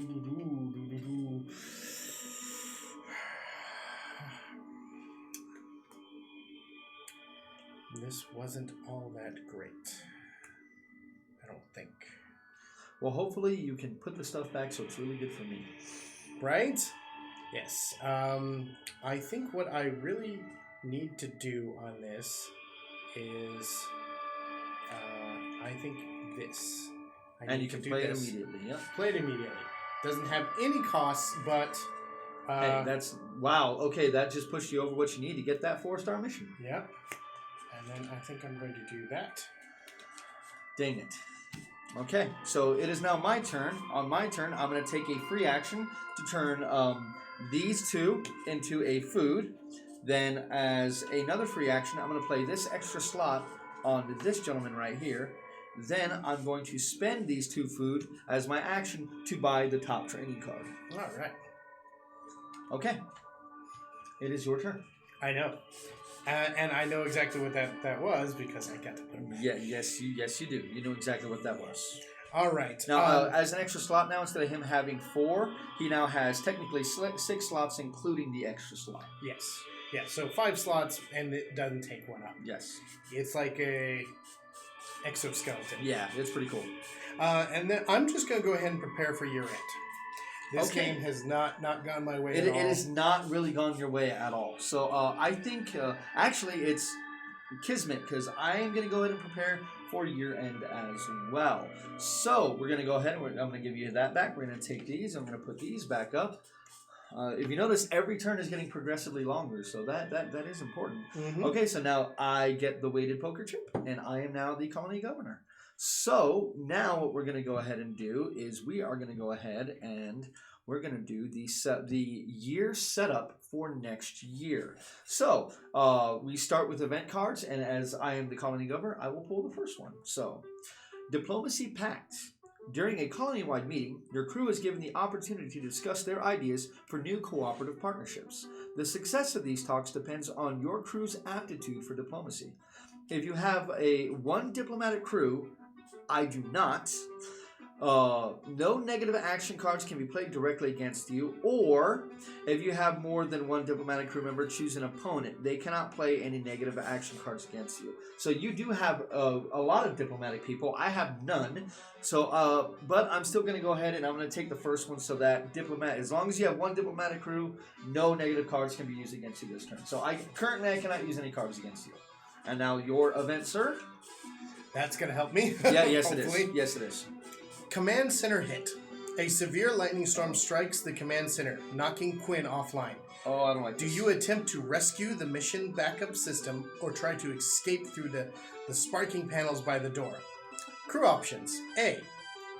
This wasn't all that great. I don't think. Well, hopefully you can put the stuff back so it's really good for me. Right? Yes. I think what I really need to do on this is, I think this. And you can play it immediately. Yep. Play it immediately. Doesn't have any costs, but... hey, that's... Wow. Okay, that just pushed you over what you need to get that 4-star mission. Yep. And then I think I'm going to do that. Dang it. Okay, so it is now my turn. On my turn, I'm going to take a free action to turn these two into a food. Then as another free action, I'm going to play this extra slot on this gentleman right here. Then I'm going to spend these 2 food as my action to buy the top training card. All right. Okay. It is your turn. I know. And I know exactly what that was because I got to put it back. Yeah, yes, you do. You know exactly what that was. All right. Now, as an extra slot now, instead of him having 4, he now has technically 6 slots, including the extra slot. Yes. Yeah, so 5 slots, and it doesn't take 1 up. Yes. It's like a exoskeleton. Yeah, it's pretty cool. And then I'm just going to go ahead and prepare for year end. This Okay. game has not gone my way at all. It has not really gone your way at all. So I think, actually, it's Kismet, because I am going to go ahead and prepare for year end as well. So we're going to go ahead and I'm going to give you that back. We're going to take these. I'm going to put these back up. If you notice, every turn is getting progressively longer, so that is important. Mm-hmm. Okay, so now I get the weighted poker chip, and I am now the colony governor. So now what we're going to go ahead and do is we are going to go ahead and we're going to do the year setup for next year. So we start with event cards, and as I am the colony governor, I will pull the first one. So Diplomacy Pact. During a colony-wide meeting, your crew is given the opportunity to discuss their ideas for new cooperative partnerships. The success of these talks depends on your crew's aptitude for diplomacy. If you have a 1 diplomatic crew, I do not. No negative action cards can be played directly against you, or if you have more than 1 diplomatic crew member, choose an opponent. They cannot play any negative action cards against you. So you do have a lot of diplomatic people. I have none. So, but I'm still going to go ahead and I'm going to take the first one so that as long as you have 1 diplomatic crew, no negative cards can be used against you this turn. So currently I cannot use any cards against you. And now your event, sir. That's going to help me. Yeah, yes it is. Yes it is. Command Center hit. A severe lightning storm strikes the command center, knocking Quinn offline. Oh, I don't like this. Do you attempt to rescue the mission backup system or try to escape through the sparking panels by the door? Crew options. A.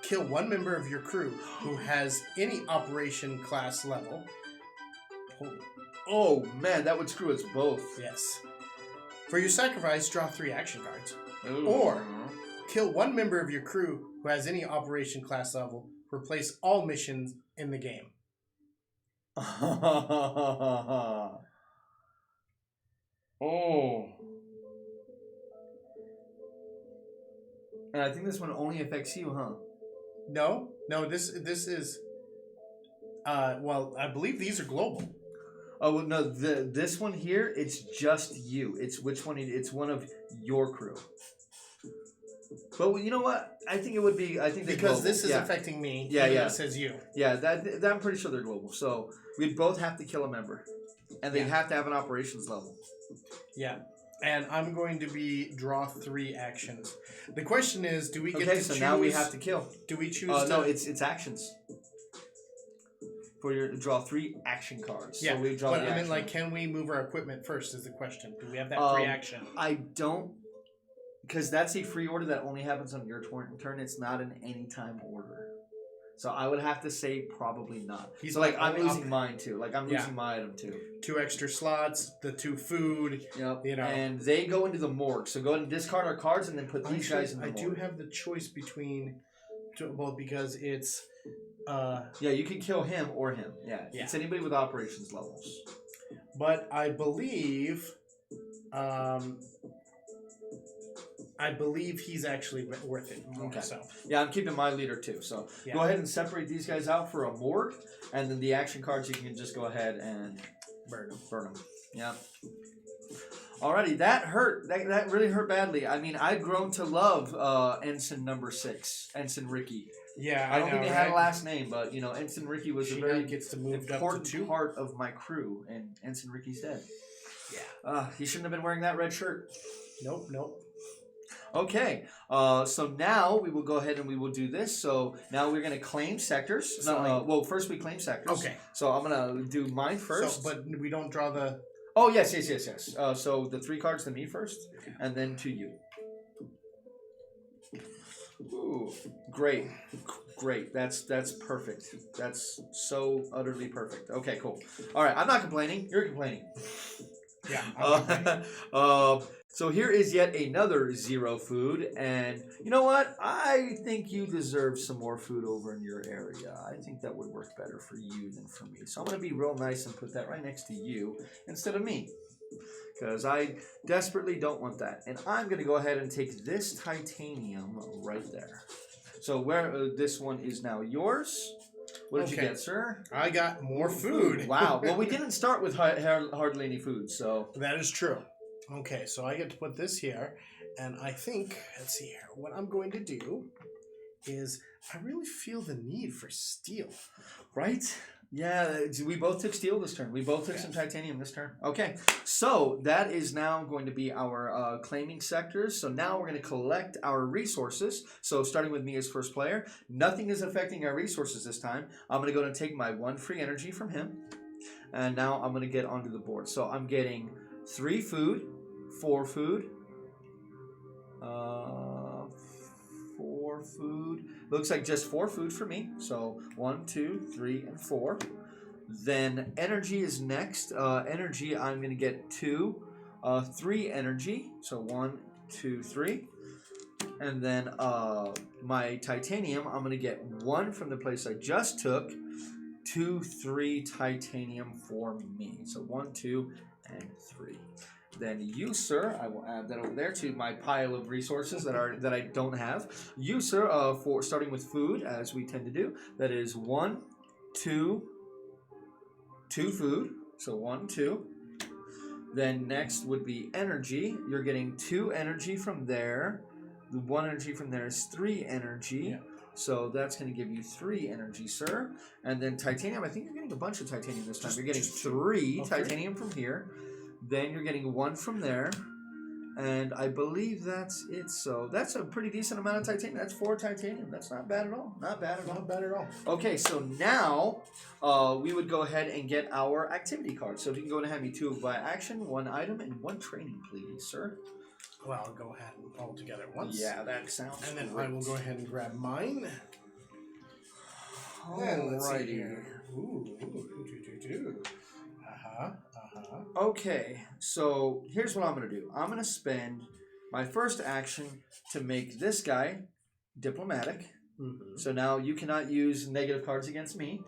Kill 1 member of your crew who has any operation class level. Oh, man, that would screw us both. Yes. For your sacrifice, draw 3 action cards. Ooh. Or kill 1 member of your crew who has any operation class level. Replace all missions in the game. Oh. And I think this one only affects you, huh? No, this is well, I believe these are global. Oh, well, no, this one here, it's just you. It's which one? It's one of your crew. But you know what? I think it would be. I think because this is affecting me. Yeah, yeah. It says you. Yeah, that I'm pretty sure they're global. So we'd both have to kill a member, and they have to have an operations level. Yeah, and I'm going to draw 3 actions. The question is, do we get to choose? Okay, so now we have to kill. Do we choose? No, it's actions. For your draw 3 action cards. Yeah, so we draw. But I mean, like, can we move our equipment first? Is the question. Do we have that free action? I don't. Because that's a free order that only happens on your turn. It's not an anytime order. So I would have to say probably not. So like I'm losing mine too. Like I'm losing my item too. 2 extra slots, the 2 food. Yep. You know. And they go into the morgue. So go ahead and discard our cards and then put these guys in the morgue. I do have the choice between, well, because it's. Yeah, you can kill him or him. Yeah. It's anybody with operations levels. But I believe. I believe he's actually worth it more. Okay. So Yeah, I'm keeping my leader too. So go ahead and separate these guys out for a morgue, and then the action cards you can just go ahead and burn them. Yeah. Alrighty, that hurt. That really hurt badly. I mean, I've grown to love Ensign number 6, Ensign Ricky. Yeah, I don't think they had a last name, but you know, Ensign Ricky was a very gets to move important part of my crew, and Ensign Ricky's dead. Yeah. He shouldn't have been wearing that red shirt. Nope. Okay, so now we will go ahead and we will do this. So now we're going to claim sectors. Well, first we claim sectors. Okay. So I'm going to do mine first. So, but we don't draw the... Oh, yes. So the 3 cards to me first, and then to you. Ooh, great. That's perfect. That's so utterly perfect. Okay, cool. All right, I'm not complaining. You're complaining. Yeah. So here is yet another 0 food, and you know what? I think you deserve some more food over in your area. I think that would work better for you than for me. So I'm going to be real nice and put that right next to you instead of me, because I desperately don't want that. And I'm going to go ahead and take this titanium right there. So where this one is now yours. What did you get, sir? I got more food. Wow. Well, we didn't start with hardly any food, so... That is true. Okay, so I get to put this here, and I think, let's see here, what I'm going to do is I really feel the need for steel. Right? Yeah, we both took steel this turn. We both took some titanium this turn. Okay, so that is now going to be our claiming sectors. So now we're going to collect our resources. So starting with me as first player, nothing is affecting our resources this time. I'm going to go and take my 1 free energy from him. And now I'm going to get onto the board. So I'm getting 3 food, 4 food, 4 food. Looks like just 4 food for me. So 1, 2, 3, and 4. Then energy is next. Energy, I'm going to get 2, 3 energy. So 1, 2, 3. And then my titanium, I'm going to get 1 from the place I just took. 2, 3 titanium for me. So 1, 2, and 3. Then you, sir, I will add that over there to my pile of resources that I don't have. You, sir, for starting with food, as we tend to do, that is 1, 2 food. So 1, 2. Then next would be energy. You're getting 2 energy from there. The 1 energy from there is 3 energy. Yeah. So that's going to give you 3 energy, sir. And then titanium, I think you're getting a bunch of titanium this time. You're getting 3 titanium from here. Then you're getting 1 from there. And I believe that's it. So that's a pretty decent amount of titanium. That's 4 titanium. That's not bad at all. Not bad at all. Okay, so now we would go ahead and get our activity cards. So if you can go and hand me 2 by action, 1 item, and 1 training, please, sir. Well, I'll go ahead and all together once. Yeah, that sounds And then great. I will go ahead and grab mine. Alrighty. Ooh. Okay, so here's what I'm going to do. I'm going to spend my first action to make this guy diplomatic. Mm-hmm. So now you cannot use negative cards against me.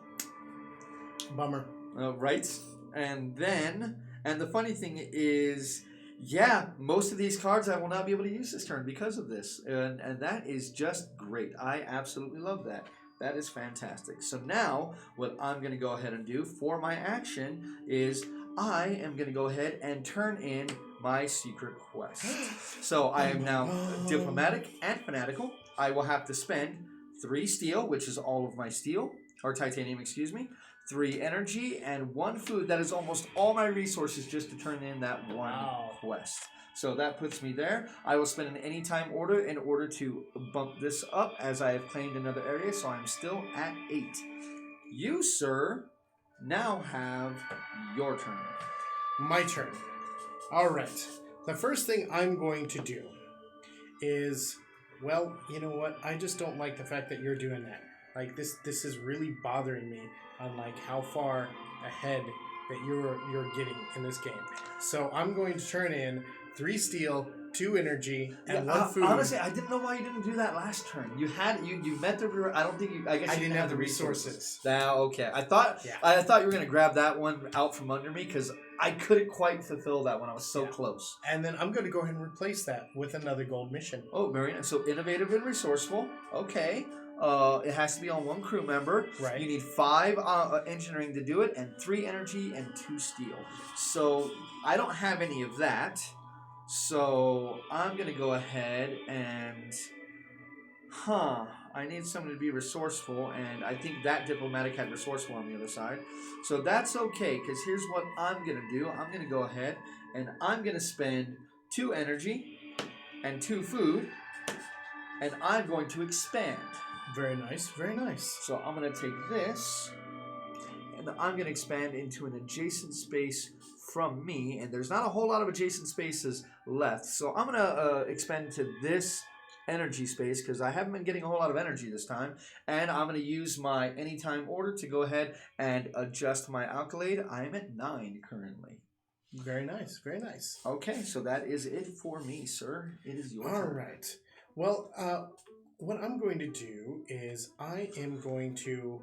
Bummer. Right? And the funny thing is, yeah, most of these cards I will not be able to use this turn because of this. And that is just great. I absolutely love that. That is fantastic. So now what I'm going to go ahead and do for my action is I am going to go ahead and turn in my secret quest. So I am now diplomatic and fanatical. I will have to spend 3 steel, which is all of my steel, or titanium, excuse me, 3 energy, and 1 food. That is almost all my resources just to turn in that 1 quest. So that puts me there. I will spend an anytime order in order to bump this up as I have claimed another area, so I'm still at 8. You, sir, now have your turn. My turn. All right. The first thing I'm going to do is, well, you know what? I just don't like the fact that you're doing that. Like, this is really bothering me on, like, how far ahead that you're getting in this game. So I'm going to turn in 3 steel, 2 energy, and 1 food. Honestly, I didn't know why you didn't do that last turn. You met the. I don't think you. I guess I you didn't have the resources. Now, okay. I thought you were gonna grab that one out from under me because I couldn't quite fulfill that one. I was so close. And then I'm going to go ahead and replace that with another gold mission. Oh, very nice. So innovative and resourceful. Okay. It has to be on 1 crew member. Right. You need 5 engineering to do it, and 3 energy and 2 steel. So I don't have any of that. So I'm gonna go ahead and, I need someone to be resourceful, and I think that diplomatic had resourceful on the other side. So that's okay, because here's what I'm gonna do. I'm gonna go ahead and I'm gonna spend 2 energy and 2 food, and I'm going to expand. Very nice, very nice. So I'm gonna take this, and I'm gonna expand into an adjacent space from me, and there's not a whole lot of adjacent spaces left. So I'm gonna expand to this energy space because I haven't been getting a whole lot of energy this time, and I'm gonna use my anytime order to go ahead and adjust my accolade. I am at 9 currently. Very nice, very nice. Okay, so that is it for me, sir. It is your turn. All right. Well, what I'm going to do is I am going to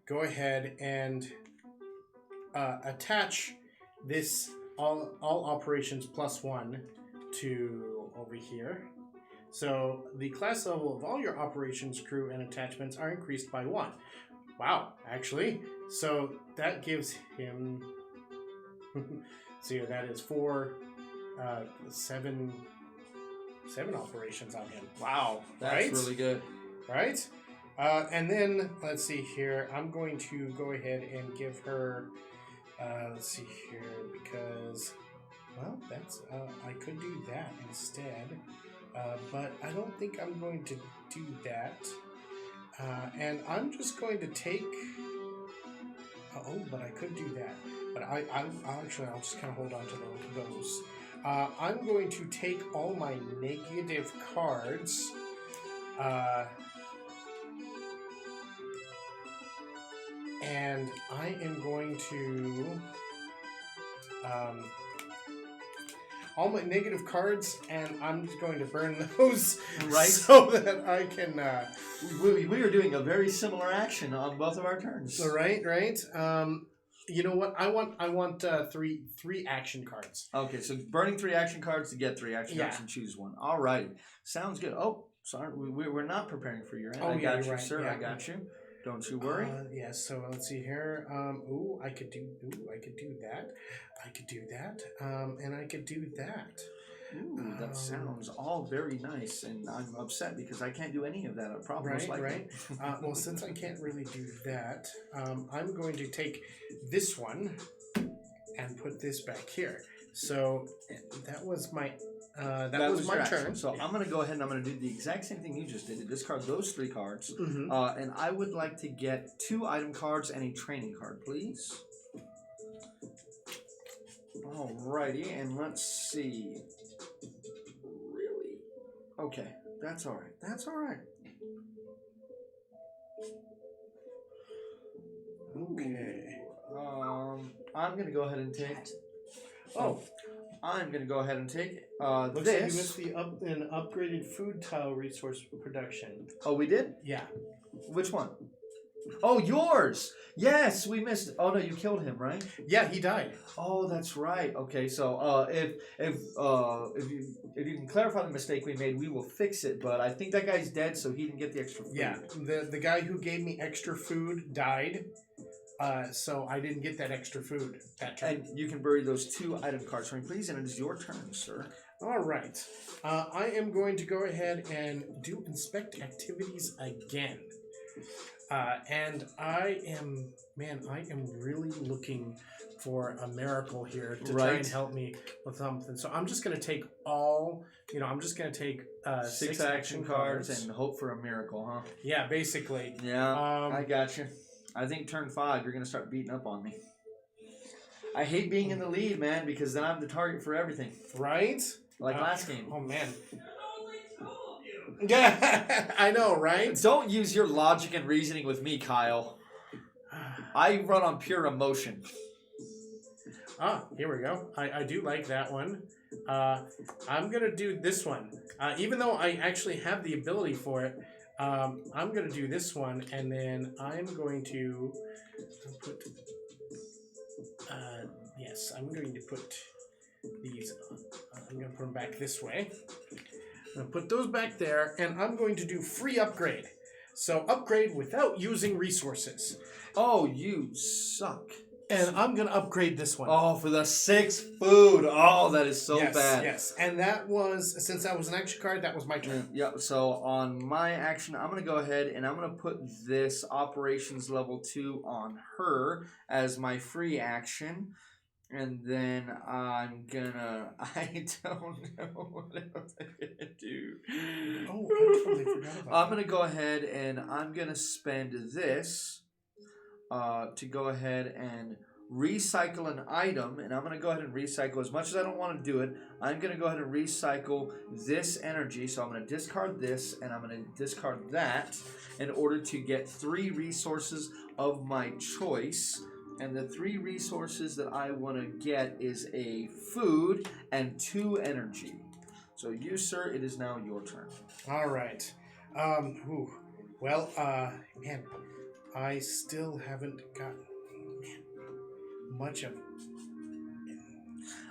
go ahead and attach this all operations +1 to over here. So the class level of all your operations, crew, and attachments are increased by 1. Wow, actually. So that gives him... so that is 7 operations on him. Wow, that's right? really good. Right? And then, let's see here. I'm going to go ahead and give her... let's see here, because, well, that's, I could do that instead, but I don't think I'm going to do that, and I'm just going to take, but I could do that, but I'll just kind of hold on to those. I'm going to take all my negative cards, and I am going to all my negative cards, and I'm just going to burn those, right? So that I can. We are doing a very similar action on both of our turns. Right. You know what? I want 3 action cards. Okay, so burning 3 action cards to get 3 action cards and choose one. All right, sounds good. Oh, sorry, we're not preparing for your end. I got you, right. Sir. Yeah. I got you. Don't you worry. Yes. So let's see here. I could do that. I could do that. And I could do that. Ooh, that sounds all very nice, and I'm upset because I can't do any of that. Right. Well, since I can't really do that, I'm going to take this one and put this back here. So that was my that was my turn. So I'm going to go ahead and I'm going to do the exact same thing you just did. Discard those 3 cards, and I would like to get 2 item cards and a training card, please. Alrighty, and let's see. Really? Okay, that's all right. That's all right. Okay. I'm going to go ahead and take. I'm going to go ahead and take Looks this. like you missed an upgraded food tile resource production. Oh, we did? Yeah. Which one? Oh, yours! Yes, we missed it. Oh no, you killed him, right? Yeah, he died. Oh, that's right. Okay, so if you can clarify the mistake we made, we will fix it. But I think that guy's dead, so he didn't get the extra food. Yeah, the guy who gave me extra food died. So I didn't get that extra food that turn. And you can bury those 2 item cards for me, please, and it is your turn, sir. All right. I am going to go ahead and do inspect activities again. And I am really looking for a miracle here to try and help me with something. So I'm just going to take I'm just going to take 6 action cards and hope for a miracle, huh? Yeah, basically. Yeah, I got you. I think turn 5, you're going to start beating up on me. I hate being in the lead, man, because then I'm the target for everything. Right? Like last game. Oh, man. Yeah, I know, right? Don't use your logic and reasoning with me, Kyle. I run on pure emotion. Here we go. I do like that one. I'm going to do this one. Even though I actually have the ability for it, I'm going to do this one, and then I'm going to put... yes, I'm going to put these on. I'm going to put them back this way. I'm going to put those back there, and I'm going to do free upgrade. So upgrade without using resources. Oh, you suck. And I'm going to upgrade this one. Oh, for the 6 food. Oh, that is so bad. Yes, and that was, since that was an action card, that was my turn. Yeah, so on my action, I'm going to go ahead and I'm going to put this operations level 2 on her as my free action. And then I'm gonna, I don't know what else I'm gonna do. Oh, I totally forgot about I'm gonna go ahead and I'm gonna spend this to go ahead and recycle an item. And I'm gonna go ahead and recycle, as much as I don't want to do it, I'm gonna go ahead and recycle this energy. So I'm gonna discard this and I'm gonna discard that in order to get 3 resources of my choice. And the 3 resources that I want to get is a food and 2 energy. So you, sir, it is now your turn. All right. Well, man, I still haven't gotten much of.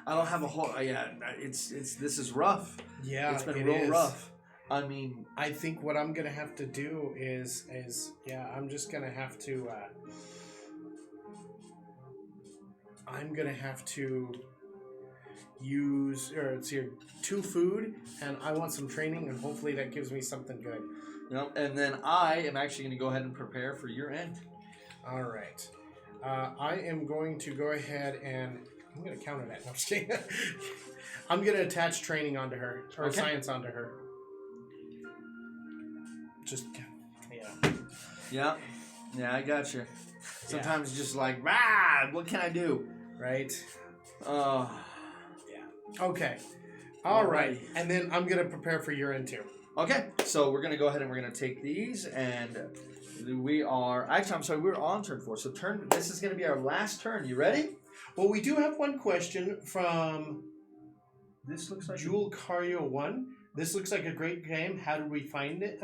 I don't have a whole. Yeah, this is rough. Yeah, it's been real rough. I mean, I think what I'm gonna have to do is I'm just gonna have to. I'm gonna have to use, or it's here, 2 food, and I want some training, and hopefully that gives me something good. Yep, and then I am actually going to go ahead and prepare for your end. All right. I am going to go ahead and I'm going to counter that. No, I'm just kidding. I'm going to attach training onto her, or science onto her. Just, yeah. Yeah, I got you. Sometimes it's just like, what can I do? Right. Yeah. Okay. All right. And then I'm going to prepare for your end too. Okay. So we're going to go ahead and we're going to take these, and we are, actually, I'm sorry, we're on turn 4. So this is going to be our last turn. You ready? Well, we do have one question from This looks like Jewel Cario 1. This looks like a great game. How did we find it?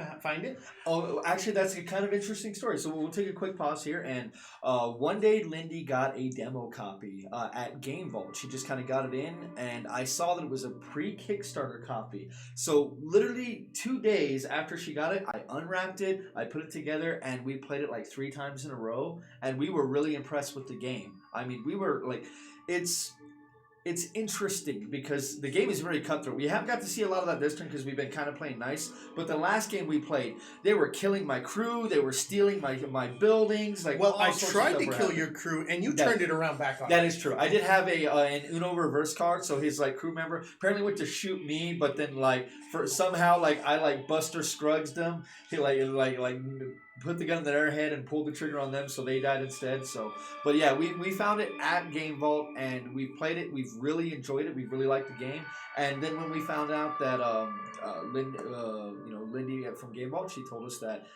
Oh, actually, that's a kind of interesting story. So we'll take a quick pause here. And one day, Lindy got a demo copy at Game Vault. She just kind of got it in, and I saw that it was a pre-Kickstarter copy. So literally 2 days after she got it, I unwrapped it, I put it together, and we played it like 3 times in a row. And we were really impressed with the game. I mean, we were like, It's interesting because the game is very cutthroat. We haven't got to see a lot of that this turn because we've been kind of playing nice. But the last game we played, they were killing my crew. They were stealing my buildings. Like, well, I tried to kill your crew, and you turned it around back on. That is true. I did have an Uno reverse card, so his like crew member apparently went to shoot me, but then like for somehow like I like Buster Scruggs them. He like put the gun in their head and pulled the trigger on them, so they died instead. So, but yeah, we found it at Game Vault, and we played it. We've really enjoyed it. We really liked the game. And then when we found out that Lindy from Game Vault, she told us that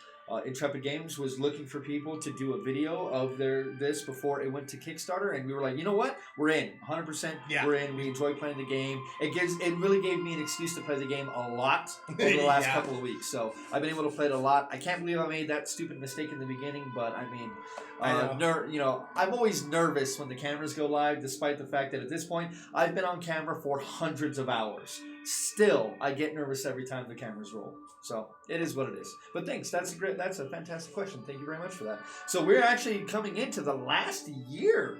Intrepid Games was looking for people to do a video of this before it went to Kickstarter, and we were like, you know what, we're in 100%. Yeah. We're in. We enjoy playing the game. It really gave me an excuse to play the game a lot over the last couple of weeks. So I've been able to play it a lot. I can't believe I made that stupid mistake in the beginning, but I mean, I'm always nervous when the cameras go live, despite the fact that at this point I've been on camera for hundreds of hours. Still, I get nervous every time the cameras roll. So it is what it is. But thanks. That's a fantastic question. Thank you very much for that. So we're actually coming into the last year.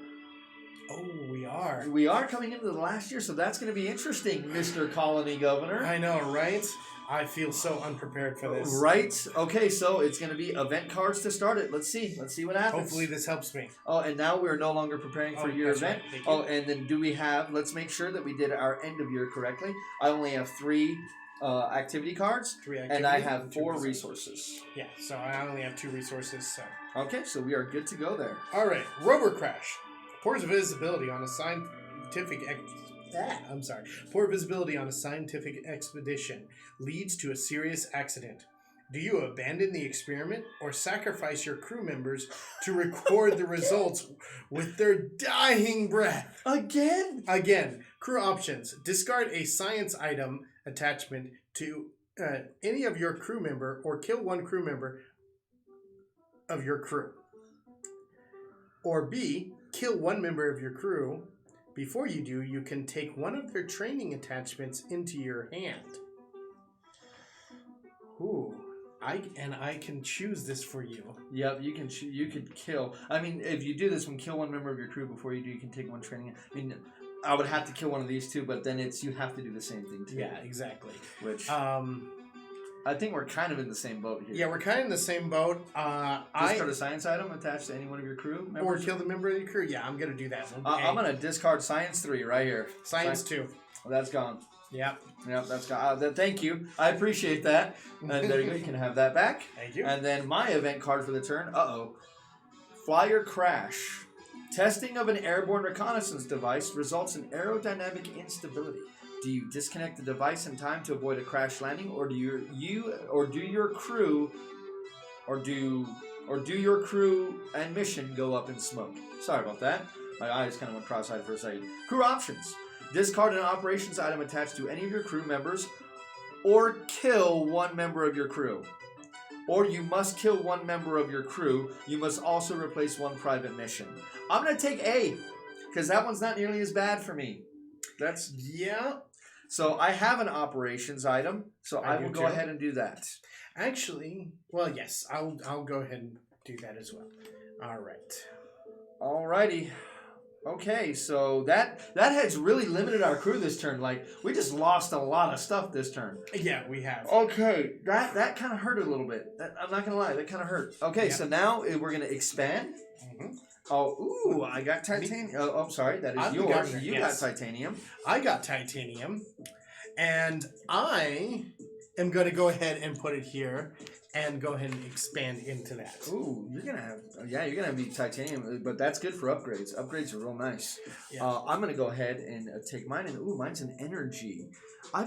Oh, we are. We are coming into the last year, so that's going to be interesting, Mr. Colony Governor. I know, right? I feel so unprepared for this. Right. Okay, so it's going to be event cards to start it. Let's see what happens. Hopefully this helps me. Oh, and now we're no longer preparing for your event. Right. Oh, and then let's make sure that we did our end of year correctly. I only have 3 activity cards, and I have 4 resources. Yeah, so I only have 2 resources. So okay, so we are good to go there. All right, Rover Crash. Poor visibility on a scientific Poor visibility on a scientific expedition leads to a serious accident. Do you abandon the experiment or sacrifice your crew members to record the results with their dying breath? Again, crew options. Discard a science item attachment to any of your crew member or kill one crew member of your crew. Or B, kill one member of your crew. Before you do, you can take one of their training attachments into your hand. Ooh. I can choose this for you. Yep, you can. You could kill. I mean, if you do this one, kill one member of your crew before you do. You can take one training. I mean, I would have to kill one of these two, but then you have to do the same thing too. Yeah, exactly. Which I think we're kind of in the same boat here. Yeah, we're kind of in the same boat. Discard a science item attached to any one of your crew members. Or kill the member of your crew. Yeah, I'm gonna do that one. I'm gonna discard science 3 right here. Science 2. Well, that's gone. Yep, that's gone. Thank you. I appreciate that. And there you go. You can have that back. Thank you. And then my event card for the turn. Flyer crash. Testing of an airborne reconnaissance device results in aerodynamic instability. Do you disconnect the device in time to avoid a crash landing, or do your crew and mission go up in smoke? Sorry about that. My eyes kind of went cross-eyed for a second. Crew options. Discard an operations item attached to any of your crew members, or kill one member of your crew. Or you must kill one member of your crew. You must also replace one private mission. I'm going to take A, because that one's not nearly as bad for me. Yeah. So I have an operations item, so I will go ahead and do that. Actually, well, yes, I'll go ahead and do that as well. All right. Alrighty. Okay, so that has really limited our crew this turn. Like, we just lost a lot of stuff this turn. Yeah, we have. Okay, that kind of hurt a little bit. I'm not going to lie, that kind of hurt. Okay, So now we're going to expand. Mm-hmm. Oh, I got titanium. Oh, sorry, that is yours. You got titanium. I got titanium, and I am going to go ahead and put it here and go ahead and expand into that. Ooh, you're gonna have the titanium, but that's good for upgrades. Upgrades are real nice. Yeah. I'm gonna go ahead and take mine, and mine's an energy. I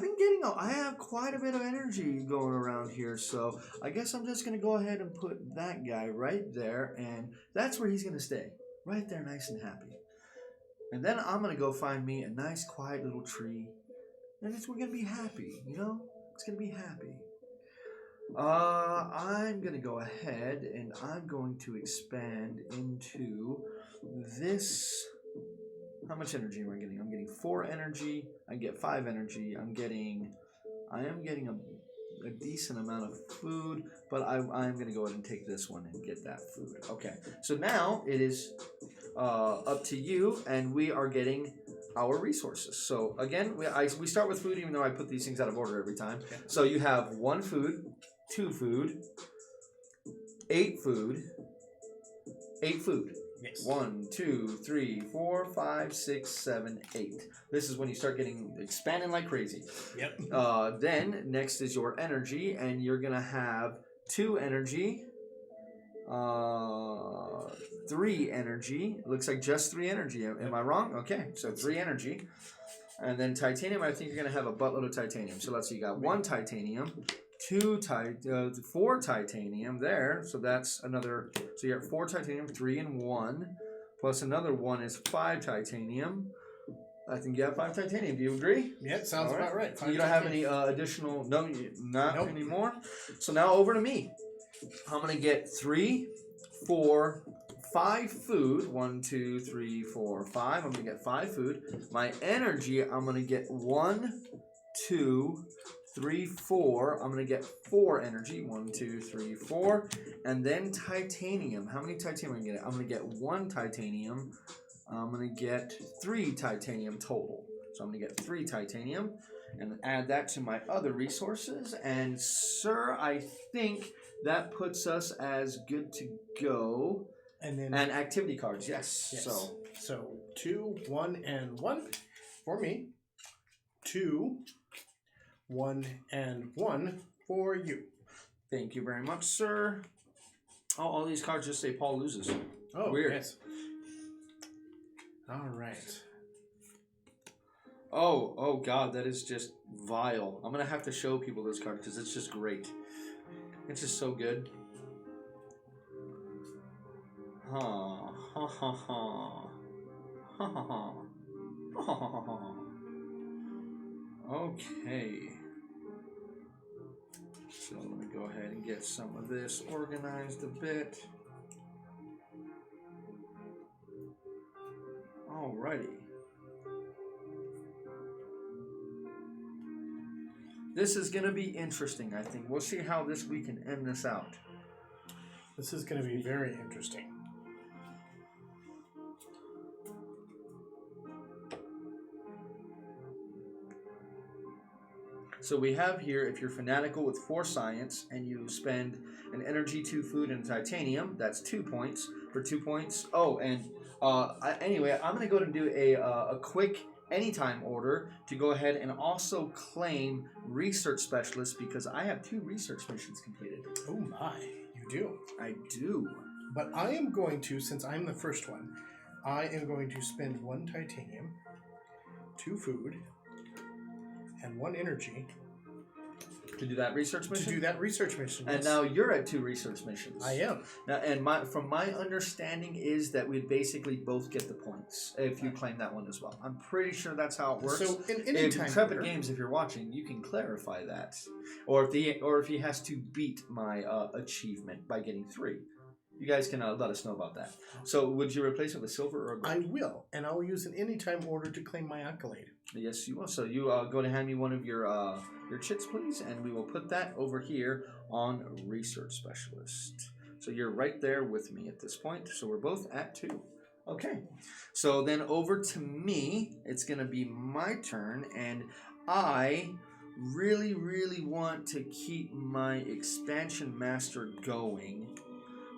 have quite a bit of energy going around here, so I guess I'm just gonna go ahead and put that guy right there, and that's where he's gonna stay, right there, nice and happy. And then I'm gonna go find me a nice, quiet little tree, and we're gonna be happy. It's gonna be happy. I'm going to go ahead and I'm going to expand into this. How much energy am I getting? I'm getting 4 energy. I get 5 energy. I am getting a decent amount of food, but I'm going to go ahead and take this one and get that food. Okay, so now it is up to you, and we are getting our resources. So again, we start with food, even though I put these things out of order every time. Okay. So you have 1 food, 2 food, 8 food, 8 food. Yes. 1, 2, 3, 4, 5, 6, 7, 8. This is when you start expanding like crazy. Yep. Then next is your energy, and you're gonna have 2 energy, 3 energy. It looks like just 3 energy. Am I wrong? Okay, so 3 energy. And then titanium, I think you're going to have a buttload of titanium. So let's see, you got 1 titanium, 4 titanium there. So that's another, so you're at 4 titanium, 3 and 1. Plus another 1 is 5 titanium. I think you have 5 titanium. Do you agree? Yeah, sounds about right. You don't have any additional, nope. Anymore. So now over to me. I'm going to get 3, 4, 5 food. 1, 2, 3, 4, 5. I'm going to get 5 food. My energy, I'm going to get 1, 2, 3, 4. I'm going to get 4 energy. 1, 2, 3, 4. And then titanium. How many titanium am I going to get? I'm going to get 1 titanium. I'm going to get 3 titanium total. So I'm going to get 3 titanium and add that to my other resources. And sir, I think that puts us as good to go. And activity cards, yes. So 2, 1, and 1 for me. 2, 1, and 1 for you. Thank you very much, sir. Oh, all these cards just say Paul loses. Oh, weird. Yes. All right. Oh God, that is just vile. I'm gonna have to show people this card because it's just great. It's just so good. Ha ha ha ha. Ha ha ha. Ha ha ha ha. Okay. So let me go ahead and get some of this organized a bit. Alrighty. This is going to be interesting, I think. We'll see how we can end this out. This is going to be very interesting. So we have here, if you're fanatical with 4 science and you spend an energy, 2 food, and titanium, that's 2 points. For 2 points. Oh, and anyway, I'm going to go and do a quick anytime order to go ahead and also claim research specialist because I have 2 research missions completed. Oh my, you do. I do. But I am going to, since I'm the first one, I am going to spend 1 titanium, 2 food, and 1 energy to do that research mission. And yes. now you're at 2 research missions. I am. Now, and from my understanding is that we basically both get the points if you claim that one as well. I'm pretty sure that's how it works. So in any if time Intrepid Games, if you're watching, you can clarify that, or if he has to beat my achievement by getting 3. You guys can let us know about that. So would you replace it with silver or gold? I will, and I will use an anytime order to claim my accolade. Yes, you will. So you go to hand me one of your chits, please, and we will put that over here on Research Specialist. So you're right there with me at this point. So we're both at 2. Okay. So then over to me, it's going to be my turn, and I really, really want to keep my Expansion Master going.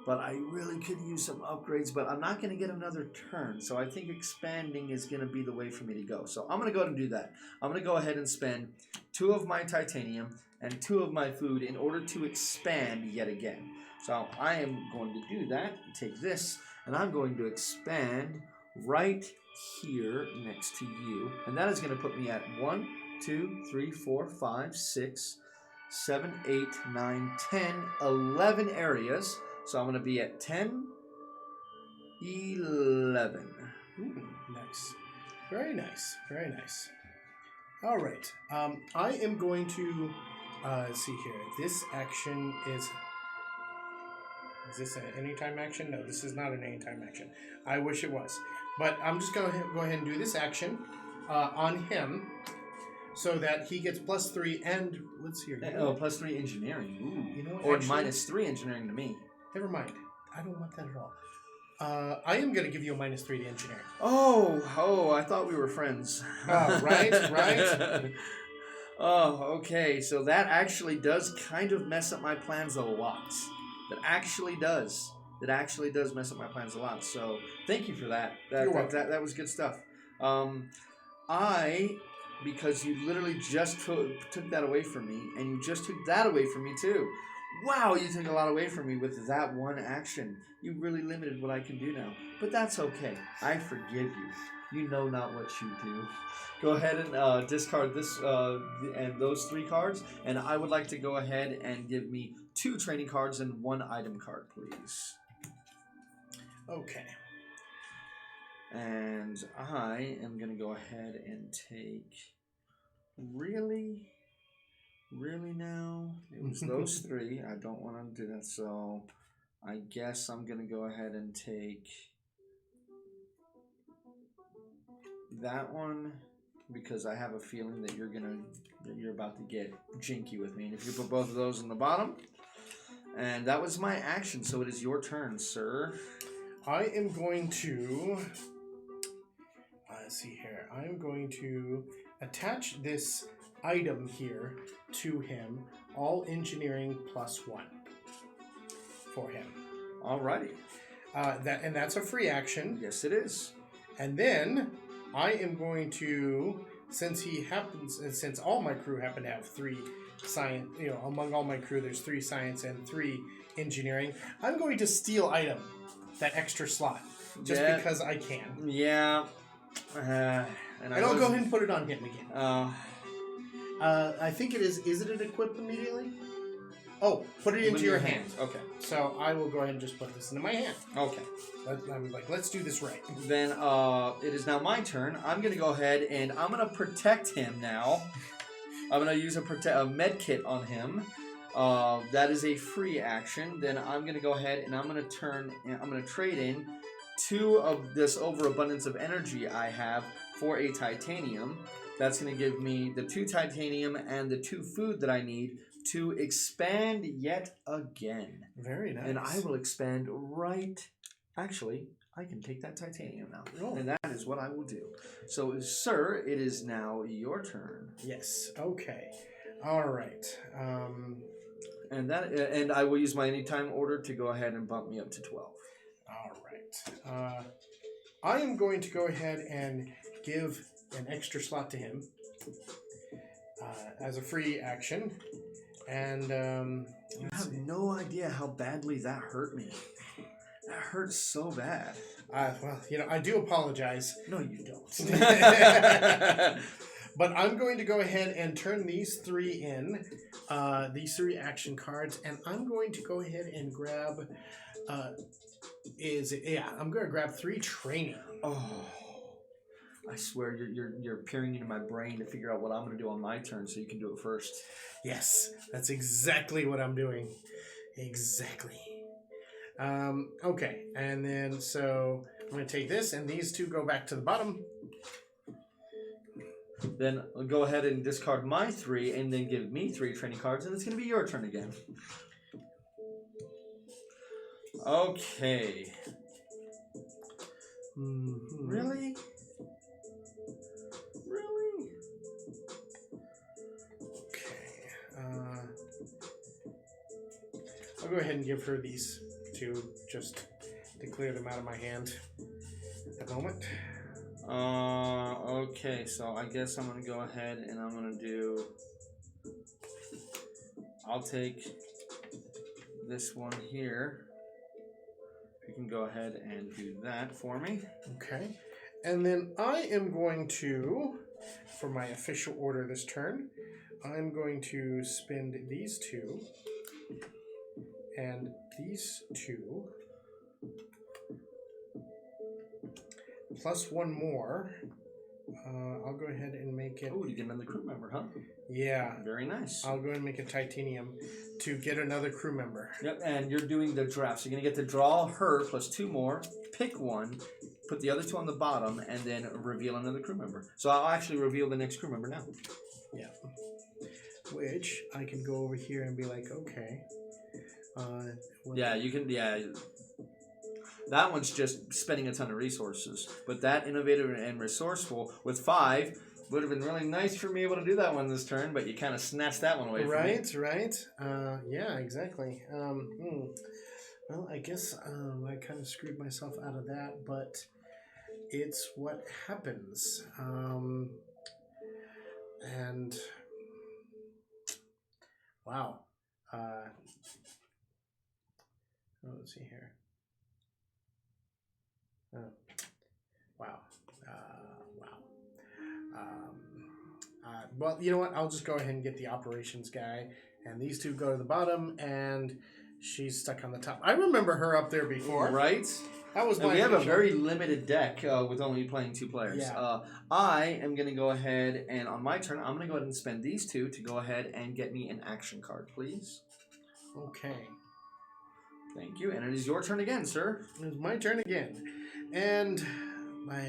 But I really could use some upgrades, but I'm not going to get another turn. So I think expanding is going to be the way for me to go. So I'm going to go ahead and do that. I'm going to go ahead and spend 2 of my titanium and 2 of my food in order to expand yet again. So I am going to do that. Take this, and I'm going to expand right here next to you. And that is going to put me at 1, 2, 3, 4, 5, 6, 7, 8, 9, 10, 11 areas. So I'm going to be at 10, 11. Ooh, nice. Very nice. Very nice. All right. I am going to see here. This action is this an anytime action? No, this is not an anytime action. I wish it was. But I'm just going to go ahead and do this action on him so that he gets +3 and let's see here. +3 engineering. Ooh. You know what, or actually, -3 engineering to me. Never mind. I don't want that at all. I am going to give you a -3 to engineering. Oh, I thought we were friends. Right. Oh, okay. So that actually does kind of mess up my plans a lot. That actually does. It actually does mess up my plans a lot. So thank you for that. That was good stuff. Because you literally just took that away from me, and you just took that away from me too. Wow, you took a lot away from me with that one action. You really limited what I can do now. But that's okay. I forgive you. You know not what you do. Go ahead and discard this and those 3 cards. And I would like to go ahead and give me 2 training cards and 1 item card, please. Okay. And I am going to go ahead and take... Really now? It was those 3. I don't want to do that, so I guess I'm going to go ahead and take that one because I have a feeling that you're about to get jinky with me. And if you put both of those in the bottom, and that was my action, so it is your turn, sir. I am going to let's see here. I am going to attach this item here to him, all engineering +1 for him. Alrighty. That's a free action. Yes, it is. And then I am going to, since all my crew happen to have 3 science, among all my crew there's 3 science and 3 engineering, I'm going to steal item, that extra slot, just because I can. Yeah. And I'll go ahead and put it on him again. I think it is. Is it an equip immediately? Oh, put it into your hand. Okay. So I will go ahead and just put this into my hand. Okay. I'm like, let's do this right. Then it is now my turn. I'm going to go ahead and I'm going to protect him now. I'm going to use a med kit on him. That is a free action. Then I'm going to go ahead and I'm going to trade in 2 of this overabundance of energy I have for a titanium. That's going to give me the 2 titanium and the 2 food that I need to expand yet again. Very nice. And I will expand right... Actually, I can take that titanium now. Oh. And that is what I will do. So, sir, it is now your turn. Yes. Okay. All right. And I will use my anytime order to go ahead and bump me up to 12. All right. I am going to go ahead and give an extra slot to him as a free action. And you have no idea how badly that hurt me. That hurts so bad. Well, I do apologize. No, you don't. But I'm going to go ahead and turn these 3 in, these 3 action cards, and I'm going to go ahead and grab. I'm going to grab 3 training. Oh, I swear you're peering into my brain to figure out what I'm going to do on my turn, so you can do it first. Yes, that's exactly what I'm doing. Exactly. Okay, and then so I'm going to take this, and these 2 go back to the bottom. Then I'll go ahead and discard my 3, and then give me 3 training cards, and it's going to be your turn again. Okay. Mm-hmm. Really? Really? Okay. I'll go ahead and give her these 2 just to clear them out of my hand at the moment. Okay, so I guess I'm going to go ahead and I'm going to do... I'll take this one here. You can go ahead and do that for me. Okay. And then I am going to, for my official order this turn, I'm going to spend these 2 and these 2 plus 1 more. I'll go ahead and make it... Oh, you get another crew member, huh? Yeah. Very nice. I'll go ahead and make a titanium to get another crew member. Yep, and you're doing the draft. So you're going to get to draw her plus 2 more, pick one, put the other 2 on the bottom, and then reveal another crew member. So I'll actually reveal the next crew member now. Yeah. Which I can go over here and be like, okay. Yeah, you can, yeah. That one's just spending a ton of resources. But that innovative and resourceful with 5 would have been really nice for me able to do that one this turn, but you kind of snatched that one away from me. Right. Yeah, exactly. Well, I guess I kind of screwed myself out of that, but it's what happens. And wow. Let's see here. Wow. Well, you know what? I'll just go ahead and get the operations guy, and these 2 go to the bottom, and she's stuck on the top. I remember her up there before. Right? That was my we have a very limited deck with only playing 2 players. Yeah. I am going to go ahead, and on my turn, I'm going to go ahead and spend these 2 to go ahead and get me an action card, please. Okay. Thank you. And it is your turn again, sir. It's my turn again. And my...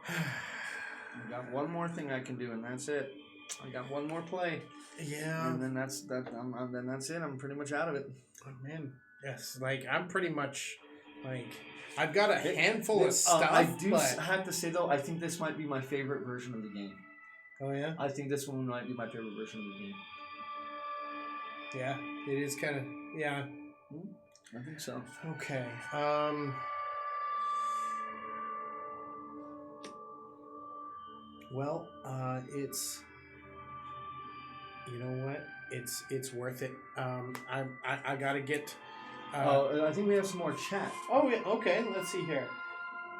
I got one more thing I can do, and that's it. I got one more play. Yeah. And then that's that. Then that's it. I'm pretty much out of it. Oh, man. Yes. Like, I'm pretty much, like... I've got a handful of stuff, I do have to say, though, I think this might be my favorite version of the game. Oh, yeah? I think this one might be my favorite version of the game. Yeah, it is kind of, yeah. I think so. Okay. Well, it's, you know what? It's worth it. I gotta get. I think we have some more chat. Oh, yeah. Okay. Let's see here.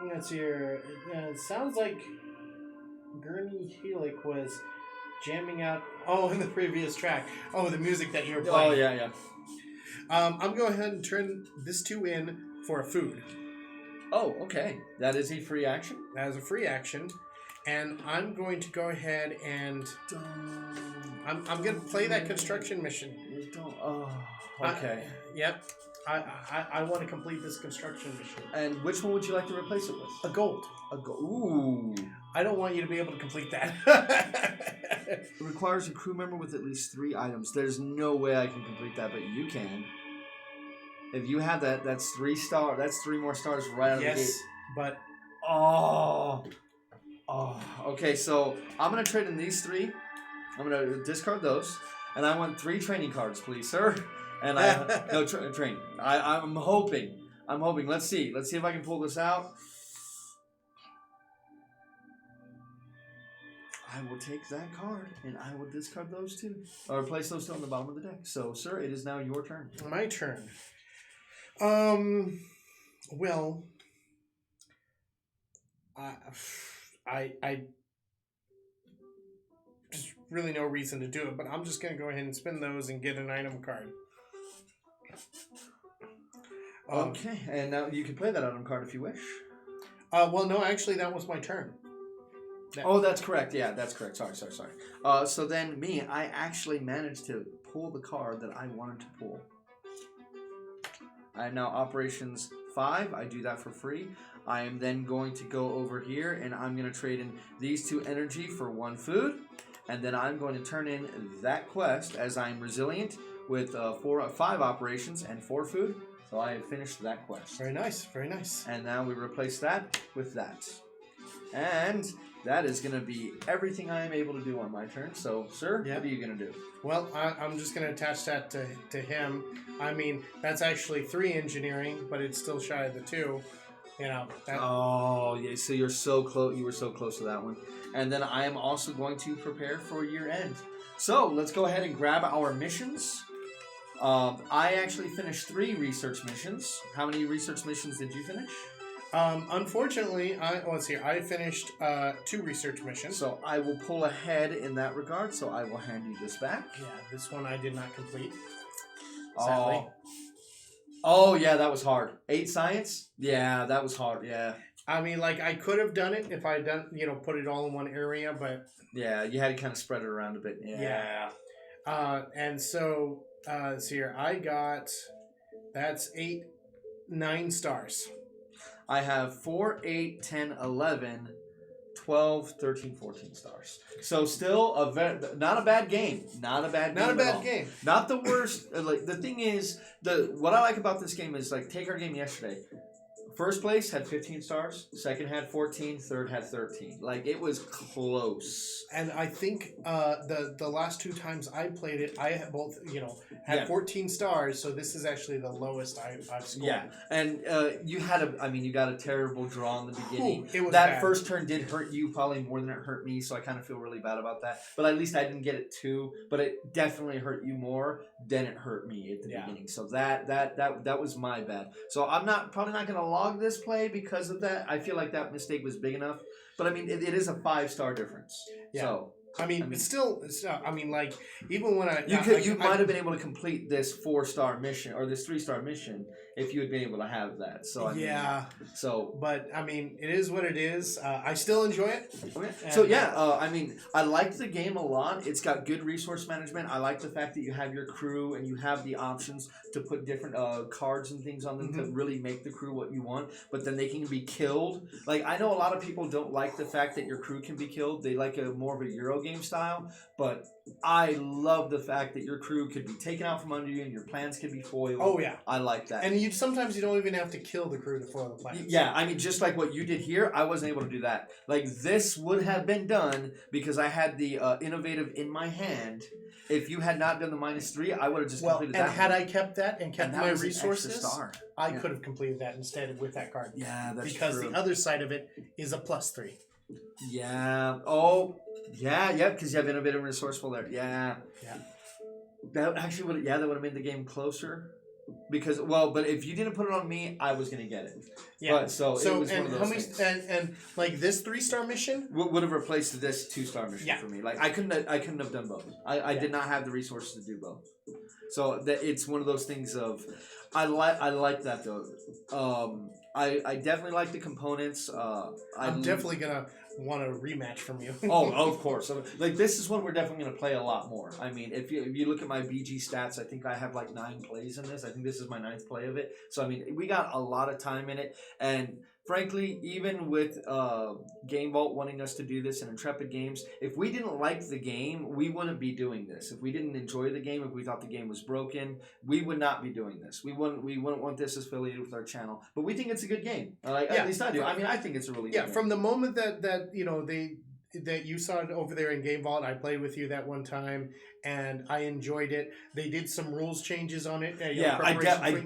Let's see here. It sounds like Gurney Helic was jamming out. Oh, in the previous track. Oh, the music that you're Oh, playing. yeah. I'm going ahead and turn this 2 in for a food. Oh, okay. That is a free action? That is a free action. And I'm going to go ahead and... I'm going to play that construction mission. Oh, okay. Yep. I want to complete this construction mission. And which one would you like to replace it with? A gold. Ooh. I don't want you to be able to complete that. It requires a crew member with at least 3 items. There's no way I can complete that, but you can. If you have that, that's 3 stars. That's 3 more stars right out of the gate. Yes, but... Oh. Okay, so I'm going to trade in these 3. I'm going to discard those. And I want 3 training cards, please, sir. And no training. I'm hoping. Let's see. Let's see if I can pull this out. I will take that card, and I will discard those 2. Or place those 2 on the bottom of the deck. So, sir, it is now your turn. My turn. Well, I just really no reason to do it, but I'm just going to go ahead and spin those and get an item card. Okay, and now you can play that item card if you wish. Well, no, actually, that was my turn. Oh, that's correct. Yeah, that's correct. Sorry. So then I actually managed to pull the card that I wanted to pull. I am now operations 5. I do that for free. I am then going to go over here and I'm going to trade in these 2 energy for 1 food. And then I'm going to turn in that quest as I'm resilient with 5 operations and 4 food. So I have finished that quest. Very nice, very nice. And now we replace that with that. And that is going to be everything I am able to do on my turn. So, sir, What are you going to do? Well, I'm just going to attach that to him. I mean, that's actually 3 engineering, but it's still shy of the 2. You know. Oh, yeah. So you're so close. You were so close to that one. And then I am also going to prepare for year end. So let's go ahead and grab our missions. I actually finished 3 research missions. How many research missions did you finish? Unfortunately, I finished 2 research missions. So I will pull ahead in that regard. So I will hand you this back. Yeah, this one I did not complete. Sadly. Oh yeah, that was hard. 8 science? Yeah, that was hard. Yeah. I mean, like, I could have done it if I put it all in one area, but... Yeah, you had to kind of spread it around a bit. Yeah. And so, here, I got... That's 9 stars. I have 4, 8, 10, 11, 12, 13, 14 stars. So still not a bad game. Not a bad game. Not the worst. Like the thing is, what I like about this game is like take our game yesterday. First place had 15 stars. Second had 14. Third had 13. Like it was close. And I think the last 2 times I played it, I have both had 14 stars. So this is actually the lowest I've scored. Yeah, and you got a terrible draw in the beginning. It was that bad. First turn did hurt you probably more than it hurt me. So I kind of feel really bad about that. But at least I didn't get it too. But it definitely hurt you more than it hurt me at the beginning. So that was my bad. So I'm probably not going to log this play because of that. I feel like that mistake was big enough. But I mean, it is a 5-star difference. Yeah. So it's still. I mean, like even when you might have been able to complete this 4-star mission or this 3-star mission if you had been able to have that. So but I mean, it is what it is. I still enjoy it. Okay. So I mean, I liked the game a lot. It's got good resource management. I like the fact that you have your crew and you have the options to put different cards and things on them to really make the crew what you want. But then they can be killed. Like I know a lot of people don't like the fact that your crew can be killed. They like more of a Euro game style, but I love the fact that your crew could be taken out from under you and your plans could be foiled. Oh yeah, I like that. And sometimes you don't even have to kill the crew to foil the plans. Yeah, I mean, just like what you did here, I wasn't able to do that. Like this would have been done because I had the innovative in my hand. If you had not done the -3, I would have just completed that. And had I kept that and kept my resources, I could have completed that instead with that card. Yeah, that's because true. The other side of it is a +3. Yeah. Oh, yeah, because you have innovative and resourceful there. Yeah. Yeah. That actually would have made the game closer. because but if you didn't put it on me, I was gonna get it. Yeah. But, so it was and one of how those many things. and like this 3-star mission Would have replaced this 2-star mission Yeah. for me. Like I couldn't have done both. I did not have the resources to do both. So it's one of those things of I like that though. I definitely like the components. I'm definitely gonna want a rematch from you. Oh, of course. Like this is one we're definitely going to play a lot more. I mean, if you look at my BG stats, I think I have like 9 plays in this. I think this is my 9th play of it. So I mean, we got a lot of time in it, and frankly, even with Game Vault wanting us to do this and Intrepid Games, if we didn't like the game, we wouldn't be doing this. If we didn't enjoy the game, if we thought the game was broken, we would not be doing this. We wouldn't want this affiliated with our channel. But we think it's a good game. At least I do. I mean, I think it's a really good game. From the moment that that you saw it over there in Game Vault, I played with you that one time, and I enjoyed it. They did some rules changes on it. I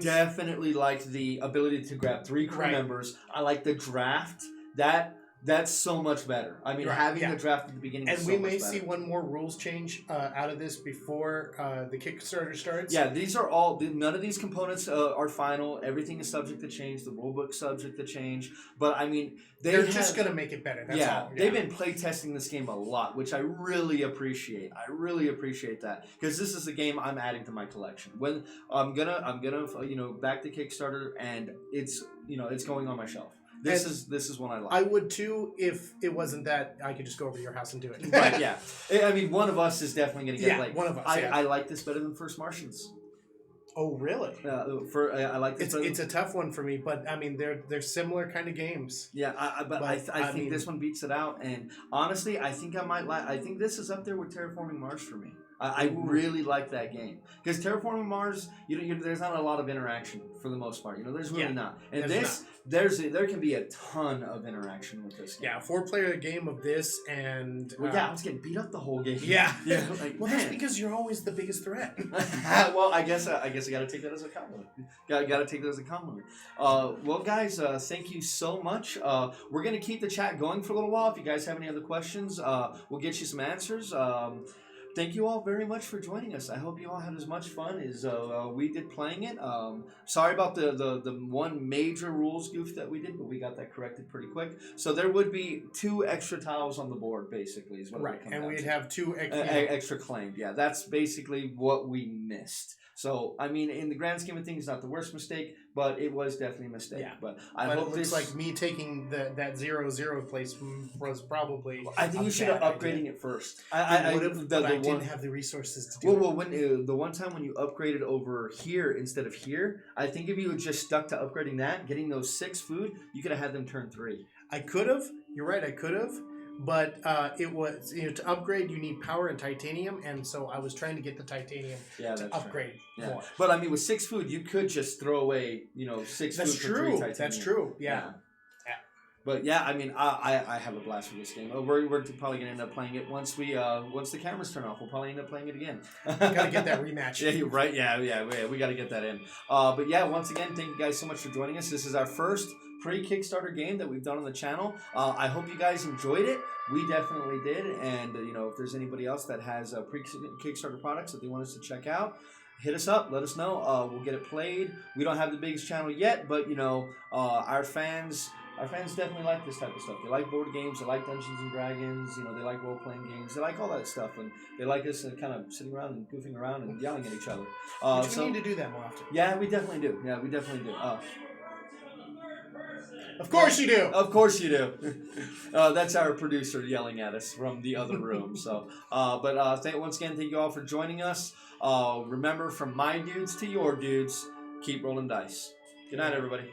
definitely liked the ability to grab 3 crew members. I like the draft. That's so much better. I mean, having the draft at the beginning is so much better. And we may see one more rules change out of this before the Kickstarter starts. Yeah, these are all... None of these components are final. Everything is subject to change. The rulebook's subject to change. But, I mean... They're just going to make it better. That's all. They've been playtesting this game a lot, which I really appreciate. I really appreciate that. Because this is a game I'm adding to my collection. When I'm gonna back the Kickstarter, and it's going on my shelf. This is one I like. I would too if it wasn't that I could just go over to your house and do it. Right, yeah. I mean, one of us is definitely going to get one of us. I like this better than First Martians. Oh, really? I like this. It's a tough one for me, but I mean they're similar kind of games. Yeah, I think this one beats it out, and honestly, I think I think this is up there with Terraforming Mars for me. I really like that game because Terraforming Mars, there's not a lot of interaction for the most part. There's really not. And there can be a ton of interaction with this game. Yeah, 4-player game of this, and I was getting beat up the whole game. Yeah, well, that's because you're always the biggest threat. Well, I guess I got to take that as a compliment. Got to take that as a compliment. Well, guys, thank you so much. We're gonna keep the chat going for a little while. If you guys have any other questions, we'll get you some answers. Thank you all very much for joining us. I hope you all had as much fun as we did playing it. Sorry about the one major rules goof that we did, but we got that corrected pretty quick. So there would be 2 extra tiles on the board, basically, is what it would come down to. And we'd have 2 extra claimed. Yeah, that's basically what we missed. So, I mean, in the grand scheme of things, not the worst mistake, but it was definitely a mistake. Yeah. But I hope it looks like me taking that 0-0 place was probably. I think you should have upgrading it first. I didn't have the resources to do it. Well, when the one time when you upgraded over here instead of here, I think if you had just stuck to upgrading that, getting those 6 food, you could have had them turn 3. I could have. You're right. I could have. But it was to upgrade you need power and titanium, and so I was trying to get the titanium to upgrade more. But I mean, with 6 food, you could just throw away 6 food for 3 titanium. That's true. Yeah. But yeah, I mean, I have a blast with this game. We're probably gonna end up playing it once the cameras turn off. We'll probably end up playing it again. Gotta get that rematch. Yeah, you're right. Yeah, we gotta get that in. But yeah, once again, thank you guys so much for joining us. This is our first pre-Kickstarter game that we've done on the channel. I hope you guys enjoyed it. We definitely did. And if there's anybody else that has pre-Kickstarter products that they want us to check out, hit us up. Let us know. We'll get it played. We don't have the biggest channel yet, but our fans definitely like this type of stuff. They like board games. They like Dungeons and Dragons. They like role-playing games. They like all that stuff, and they like us kind of sitting around and goofing around and yelling at each other. We need to do that more often. Yeah, we definitely do. Of course you do. Of course you do. That's our producer yelling at us from the other room. So, once again, thank you all for joining us. Remember, from my dudes to your dudes, keep rolling dice. Good night, everybody.